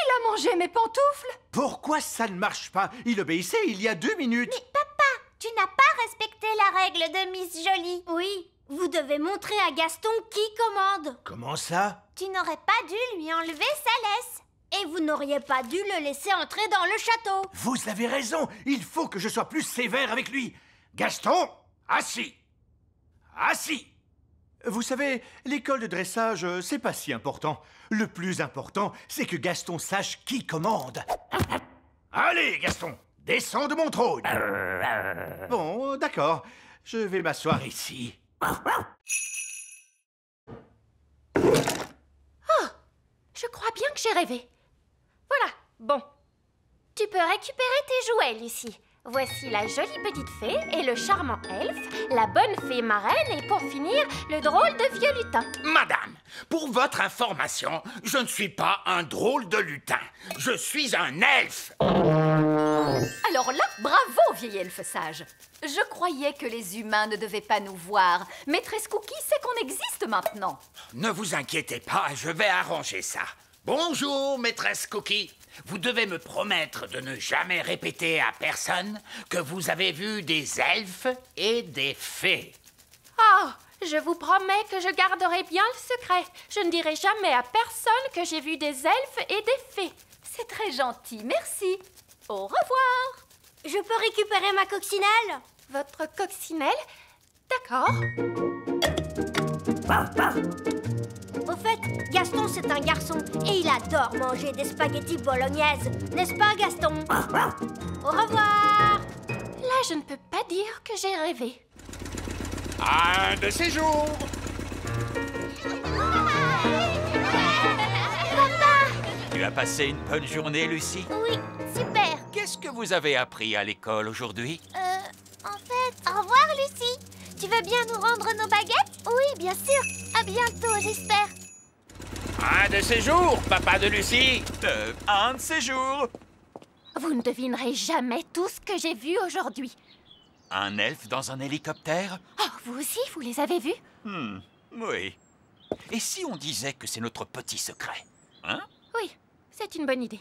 Il a mangé mes pantoufles! Pourquoi ça ne marche pas? Il obéissait il y a 2 minutes. Mais papa, tu n'as pas respecté la règle de Miss Jolie. Oui, vous devez montrer à Gaston qui commande. Comment ça? Tu n'aurais pas dû lui enlever sa laisse. Et vous n'auriez pas dû le laisser entrer dans le château. Vous avez raison. Il faut que je sois plus sévère avec lui. Gaston, assis. Assis. Vous savez, l'école de dressage, c'est pas si important. Le plus important, c'est que Gaston sache qui commande. Allez, Gaston, descends de mon trône. Bon, d'accord. Je vais m'asseoir ici. Oh, je crois bien que j'ai rêvé. Voilà, bon. Tu peux récupérer tes jouets, Lucie. Voici la jolie petite fée et le charmant elfe, la bonne fée marraine et pour finir, le drôle de vieux lutin. Madame, pour votre information, je ne suis pas un drôle de lutin. Je suis un elfe. Alors là, bravo, vieil elfe sage. Je croyais que les humains ne devaient pas nous voir. Maîtresse Cookie sait qu'on existe maintenant. Ne vous inquiétez pas, je vais arranger ça. Bonjour, maîtresse Cookie. Vous devez me promettre de ne jamais répéter à personne que vous avez vu des elfes et des fées. Oh, je vous promets que je garderai bien le secret. Je ne dirai jamais à personne que j'ai vu des elfes et des fées. C'est très gentil, merci. Au revoir. Je peux récupérer ma coccinelle? Votre coccinelle? D'accord. Au fait, Gaston, c'est un garçon et il adore manger des spaghettis bolognaises. N'est-ce pas, Gaston? Au revoir. Là, je ne peux pas dire que j'ai rêvé. Un de ces jours. Papa! Tu as passé une bonne journée, Lucie? Oui, super. Qu'est-ce que vous avez appris à l'école aujourd'hui? En fait, au revoir, Lucie. Tu veux bien nous rendre nos baguettes? Oui, bien sûr. À bientôt, j'espère. Un de ces jours, papa de Lucie. Un de ces jours. Vous ne devinerez jamais tout ce que j'ai vu aujourd'hui. Un elfe dans un hélicoptère? Oh, vous aussi, vous les avez vus? Oui. Et si on disait que c'est notre petit secret? Hein? Oui, c'est une bonne idée.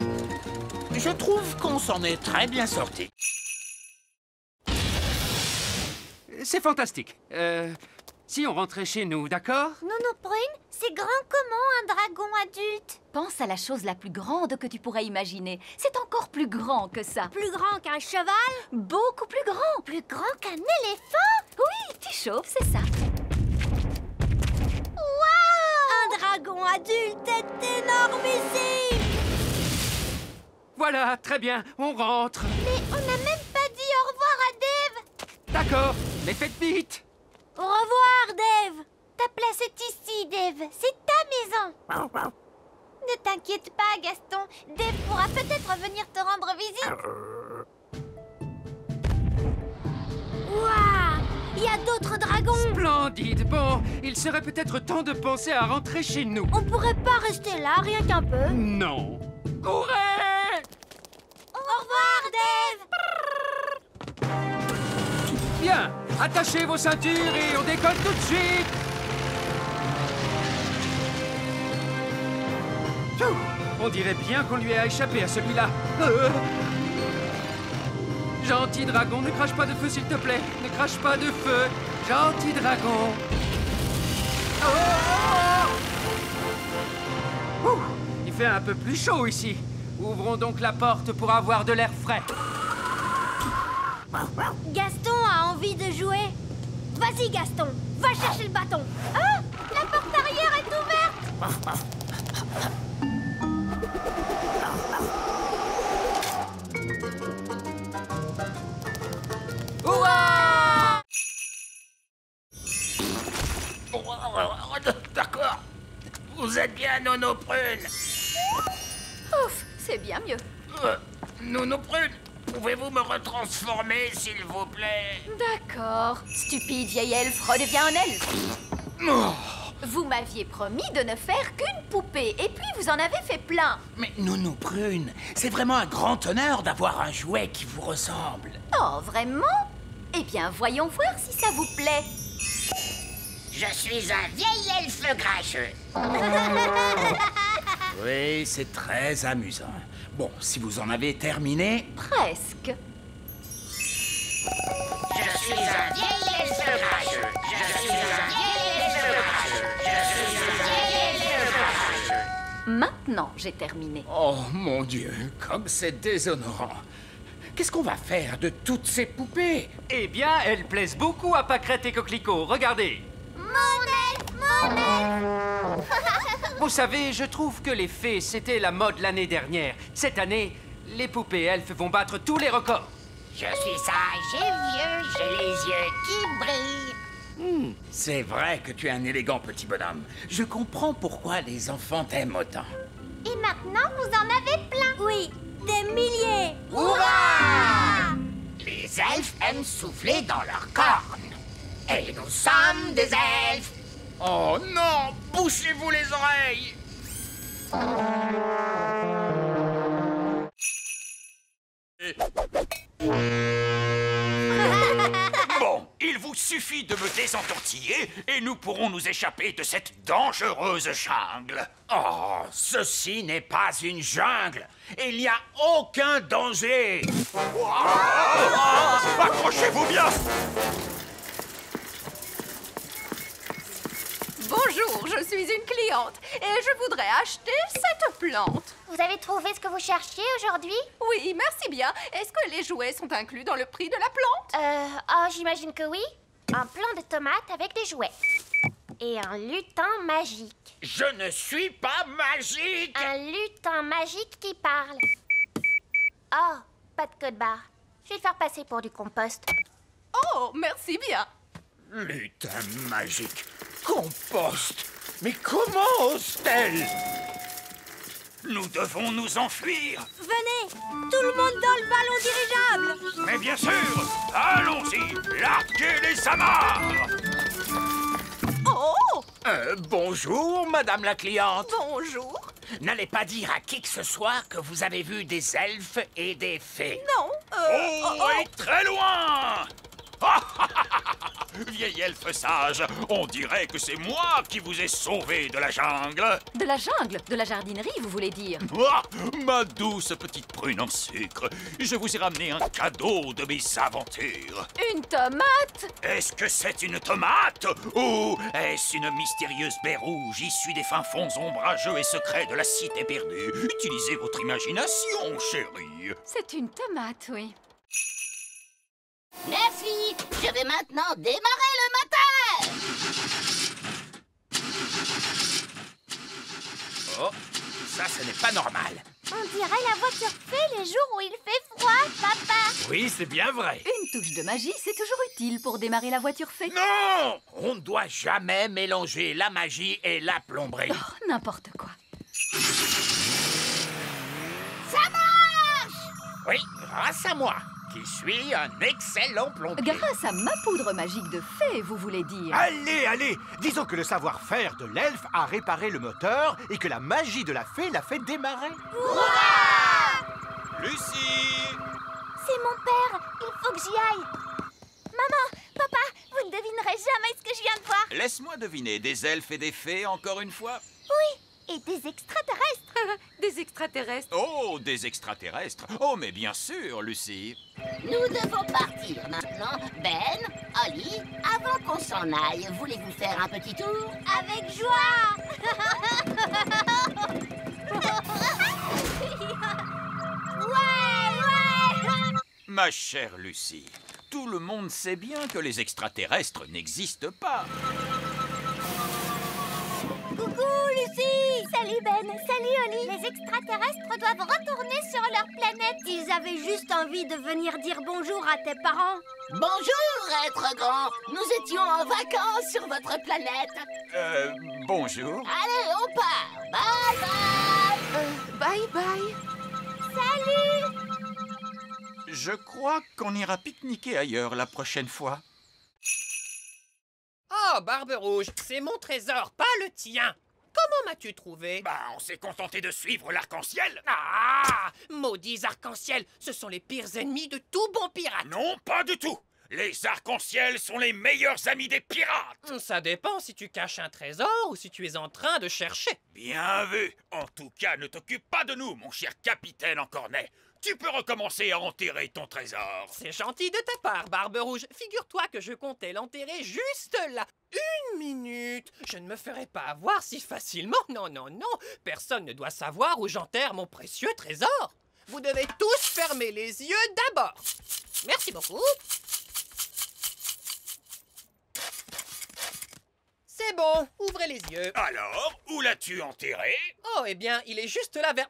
Je trouve qu'on s'en est très bien sorti. C'est fantastique. Si on rentrait chez nous, d'accord? Nounou Prune, c'est grand comment un dragon adulte? Pense à la chose la plus grande que tu pourrais imaginer. C'est encore plus grand que ça. Plus grand qu'un cheval? Beaucoup plus grand. Plus grand qu'un éléphant? Oui, tu chauffes, c'est ça. Waouh! Un dragon adulte est énormissime! Voilà, très bien, on rentre. Mais on n'a même pas dit au revoir à Dave! D'accord, mais faites vite. Au revoir, Dave! Ta place est ici, Dave. C'est ta maison. Ne t'inquiète pas, Gaston. Dave pourra peut-être venir te rendre visite. Waouh! Il y a d'autres dragons! Splendide. Bon, il serait peut-être temps de penser à rentrer chez nous. On pourrait pas rester là, rien qu'un peu? Non. Courez! Au revoir, Dave! Bien, attachez vos ceintures et on décolle tout de suite. Pfiou, on dirait bien qu'on lui a échappé à celui-là. Gentil dragon, ne crache pas de feu, s'il te plaît. Ne crache pas de feu. Gentil dragon. Ouh, il fait un peu plus chaud ici. Ouvrons donc la porte pour avoir de l'air frais. Gaston a envie de jouer. Vas-y, Gaston, va chercher le bâton. Ah, la porte arrière est ouverte. D'accord. Vous êtes bien, Nono Prune? Ouf, c'est bien mieux. Nono Prune, pouvez-vous me retransformer, s'il vous plaît? D'accord. Stupide vieille elfe, redeviens un elfe. Oh. Vous m'aviez promis de ne faire qu'une poupée, et puis vous en avez fait plein. Mais Nono Prune, c'est vraiment un grand honneur d'avoir un jouet qui vous ressemble. Oh, vraiment? Eh bien, voyons voir si ça vous plaît. Je suis un vieil elfe grincheux. Oui, c'est très amusant. Bon, si vous en avez terminé... Presque. Je suis un vieil elfe grincheux. Je suis un vieil elfe grincheux. Je suis un vieil elfe grincheux. Maintenant, j'ai terminé. Oh, mon Dieu, comme c'est déshonorant. Qu'est-ce qu'on va faire de toutes ces poupées? Eh bien, elles plaisent beaucoup à Pâquerette et Coquelicot. Regardez. Mon elfe. Vous savez, je trouve que les fées, c'était la mode l'année dernière. Cette année, les poupées elfes vont battre tous les records. Je suis sage et vieux, j'ai les yeux qui brillent. C'est vrai que tu es un élégant petit bonhomme. Je comprends pourquoi les enfants t'aiment autant. Et maintenant, vous en avez plein. Oui, des milliers. Hurrah! Les elfes aiment souffler dans leurs cornes. Et nous sommes des elfes. Oh non! Bouchez-vous les oreilles! Bon, il vous suffit de me désentortiller et nous pourrons nous échapper de cette dangereuse jungle. Oh, ceci n'est pas une jungle. Il n'y a aucun danger. Accrochez-vous bien! Bonjour, je suis une cliente et je voudrais acheter cette plante. Vous avez trouvé ce que vous cherchiez aujourd'hui? Oui, merci bien. Est-ce que les jouets sont inclus dans le prix de la plante? J'imagine que oui. Un plant de tomates avec des jouets. Et un lutin magique. Je ne suis pas magique. Un lutin magique qui parle. Oh, pas de code barre. Je vais le faire passer pour du compost. Oh, merci bien. Lutin magique. Compost. Mais comment ose-t-elle? Nous devons nous enfuir. Venez, tout le monde dans le ballon dirigeable. Mais bien sûr, allons-y, larguez les amarres. Oh! Bonjour, madame la cliente. Bonjour. N'allez pas dire à qui que ce soit que vous avez vu des elfes et des fées. Non, et très loin. Vieil elfe sage, on dirait que c'est moi qui vous ai sauvé de la jungle. De la jungle? De la jardinerie, vous voulez dire? Ma douce petite prune en sucre, je vous ai ramené un cadeau de mes aventures. Une tomate? Est-ce que c'est une tomate? Ou est-ce une mystérieuse baie rouge issue des fins fonds ombrageux et secrets de la cité perdue? Utilisez votre imagination, chérie. C'est une tomate, oui. Merci, je vais maintenant démarrer le moteur. Oh, ça, ce n'est pas normal. On dirait la voiture fée les jours où il fait froid, papa. Oui, c'est bien vrai. Une touche de magie, c'est toujours utile pour démarrer la voiture fée. Non! On ne doit jamais mélanger la magie et la plomberie. Oh, n'importe quoi. Ça marche! Oui, grâce à moi, qui suis un excellent plombier. Grâce à ma poudre magique de fée, vous voulez dire? Allez, allez! Disons que le savoir-faire de l'elfe a réparé le moteur et que la magie de la fée l'a fait démarrer. Lucie! C'est mon père, il faut que j'y aille. Maman, papa, vous ne devinerez jamais ce que je viens de voir. Laisse-moi deviner, des elfes et des fées encore une fois? Oui, et des extraterrestres. Des extraterrestres. Oh, des extraterrestres. Oh, mais bien sûr, Lucie. Nous devons partir maintenant. Ben, Ollie, avant qu'on s'en aille, voulez-vous faire un petit tour? Avec joie. Ouais. Ma chère Lucie, tout le monde sait bien que les extraterrestres n'existent pas. Coucou, Lucie. Salut, Ben. Salut, Ollie. Les extraterrestres doivent retourner sur leur leur planète. Ils avaient juste envie de venir dire bonjour à tes parents. Bonjour, être grand. Nous étions en vacances sur votre planète. Bonjour. Allez, on part. Bye bye. Bye bye. Salut. Je crois qu'on ira pique-niquer ailleurs la prochaine fois. Oh, Barbe Rouge, c'est mon trésor, pas le tien. Comment m'as-tu trouvé? Bah, on s'est contenté de suivre l'arc-en-ciel. Ah! Maudits arcs-en-ciel, ce sont les pires ennemis de tout bon pirate. Non, pas du tout. Les arcs-en-ciel sont les meilleurs amis des pirates. Ça dépend si tu caches un trésor ou si tu es en train de chercher. Bien vu. En tout cas, ne t'occupe pas de nous, mon cher capitaine en cornet. Tu peux recommencer à enterrer ton trésor. C'est gentil de ta part, Barbe Rouge. Figure-toi que je comptais l'enterrer juste là. 1 minute. Je ne me ferai pas avoir si facilement. Non, non, non. Personne ne doit savoir où j'enterre mon précieux trésor. Vous devez tous fermer les yeux d'abord. Merci beaucoup. C'est bon, ouvrez les yeux. Alors, où l'as-tu enterré? Oh, eh bien, il est juste là vers...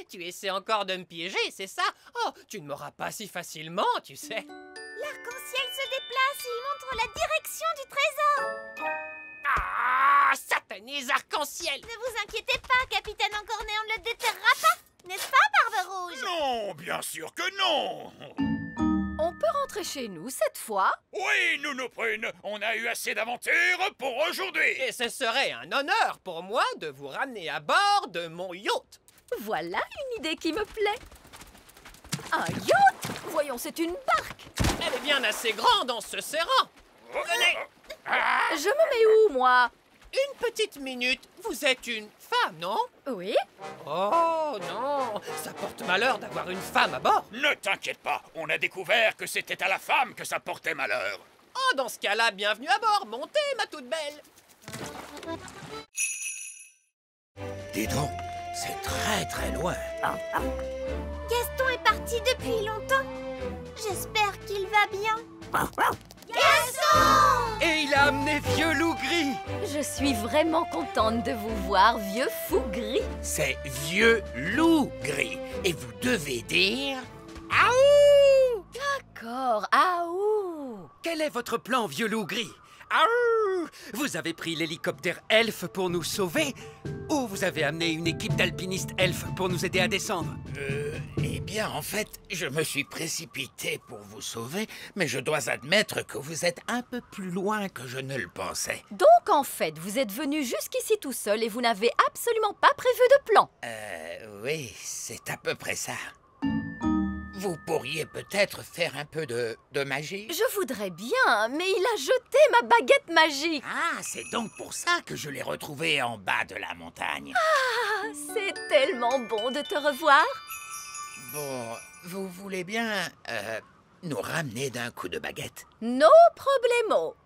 Tu essaies encore de me piéger, c'est ça? Oh, tu ne m'auras pas si facilement, tu sais. L'arc-en-ciel se déplace et il montre la direction du trésor. Ah, satanés arc-en-ciel! Ne vous inquiétez pas, capitaine Encornet, on ne le déterrera pas. N'est-ce pas, Barbe Rouge? Non, bien sûr que non. On peut rentrer chez nous cette fois? Oui, Nounou Prune, on a eu assez d'aventures pour aujourd'hui. Et ce serait un honneur pour moi de vous ramener à bord de mon yacht. Voilà une idée qui me plaît. Un yacht? Voyons, c'est une barque. Elle est bien assez grande en se serrant. Venez. Je me mets où, moi? Une petite minute. Vous êtes une femme, non? Oui. Oh non, ça porte malheur d'avoir une femme à bord. Ne t'inquiète pas, on a découvert que c'était à la femme que ça portait malheur. Oh, dans ce cas-là, bienvenue à bord. Montez, ma toute belle. Dis donc, c'est très très loin. Gaston est parti depuis longtemps. J'espère qu'il va bien. Gaston! Et il a amené Vieux Loup Gris. Je suis vraiment contente de vous voir, vieux fou gris. C'est Vieux Loup Gris. Et vous devez dire... Aouh! D'accord, aouh! Quel est votre plan, Vieux Loup Gris? Aouh! Vous avez pris l'hélicoptère elfe pour nous sauver? Ou vous avez amené une équipe d'alpinistes elfes pour nous aider à descendre? Eh bien, en fait, je me suis précipité pour vous sauver, mais je dois admettre que vous êtes un peu plus loin que je ne le pensais. Donc, en fait, vous êtes venu jusqu'ici tout seul et vous n'avez absolument pas prévu de plan. Oui, c'est à peu près ça. Vous pourriez peut-être faire un peu de magie? Je voudrais bien, mais il a jeté ma baguette magique. Ah, c'est donc pour ça que je l'ai retrouvée en bas de la montagne. Ah, c'est tellement bon de te revoir. Bon, vous voulez bien nous ramener d'un coup de baguette? No problemo.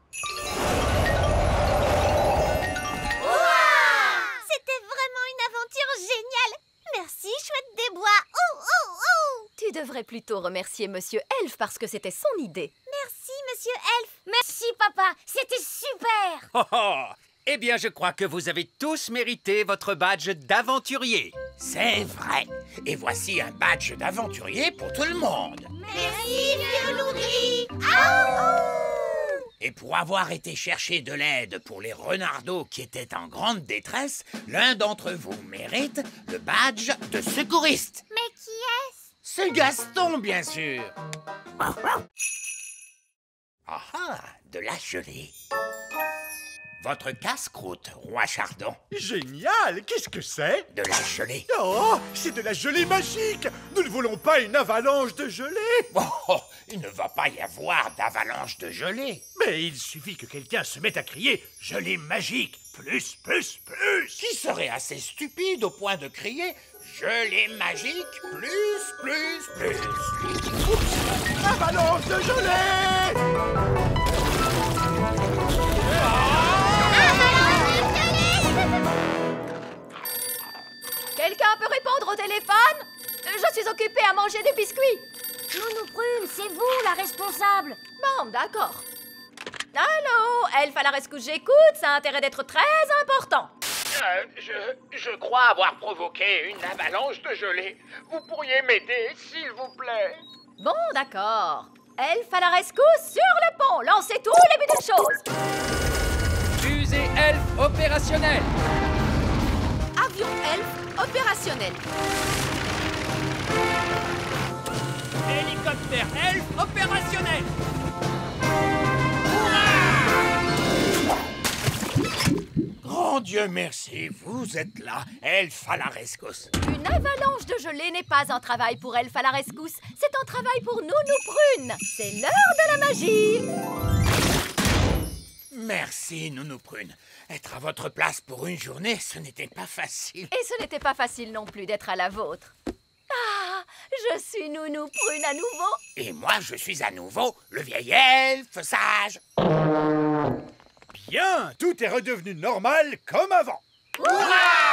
C'était vraiment une aventure géniale. Merci, chouette des bois. Oh, oh, oh! Tu devrais plutôt remercier Monsieur Elf parce que c'était son idée. Merci, Monsieur Elf. Merci, papa. C'était super. Oh, oh. Eh bien, je crois que vous avez tous mérité votre badge d'aventurier. C'est vrai. Et voici un badge d'aventurier pour tout le monde. Merci, Vieux Loup Gris. Et pour avoir été chercher de l'aide pour les renardeaux qui étaient en grande détresse, l'un d'entre vous mérite le badge de secouriste. Mais qui est-ce? C'est Gaston, bien sûr. Ah ah, de la gelée. Votre casse-croûte, Roi Chardon. Génial! Qu'est-ce que c'est? De la gelée. Oh, c'est de la gelée magique! Nous ne voulons pas une avalanche de gelée! Oh, il ne va pas y avoir d'avalanche de gelée. Mais il suffit que quelqu'un se mette à crier « gelée magique ! Plus, plus, plus !» Qui serait assez stupide au point de crier « gelée magique! Plus, plus, plus !» Oups! Avalanche de gelée! Quelqu'un peut répondre au téléphone? Je suis occupée à manger des biscuits. Nounou Prune, c'est vous la responsable. Bon, d'accord. Allô, Elf à la rescousse, j'écoute, ça a intérêt d'être très important. Je crois avoir provoqué une avalanche de gelée. Vous pourriez m'aider, s'il vous plaît? Bon, d'accord. Elfe à la rescousse sur le pont. Lancez tous les bidons de choses. Fusée Elfe opérationnelle. Avion Elfe opérationnel. Hélicoptère Elfe opérationnel. Grand Dieu merci, vous êtes là, Elfe à la rescousse. Une avalanche de gelée n'est pas un travail pour Elfe à la rescousse. C'est un travail pour Nounou Prune. C'est l'heure de la magie. Merci, Nounou Prune. Être à votre place pour une journée, ce n'était pas facile. Et ce n'était pas facile non plus d'être à la vôtre. Ah, je suis Nounou Prune à nouveau. Et moi, je suis à nouveau le vieil elfe sage. Bien, tout est redevenu normal comme avant. Hurrah!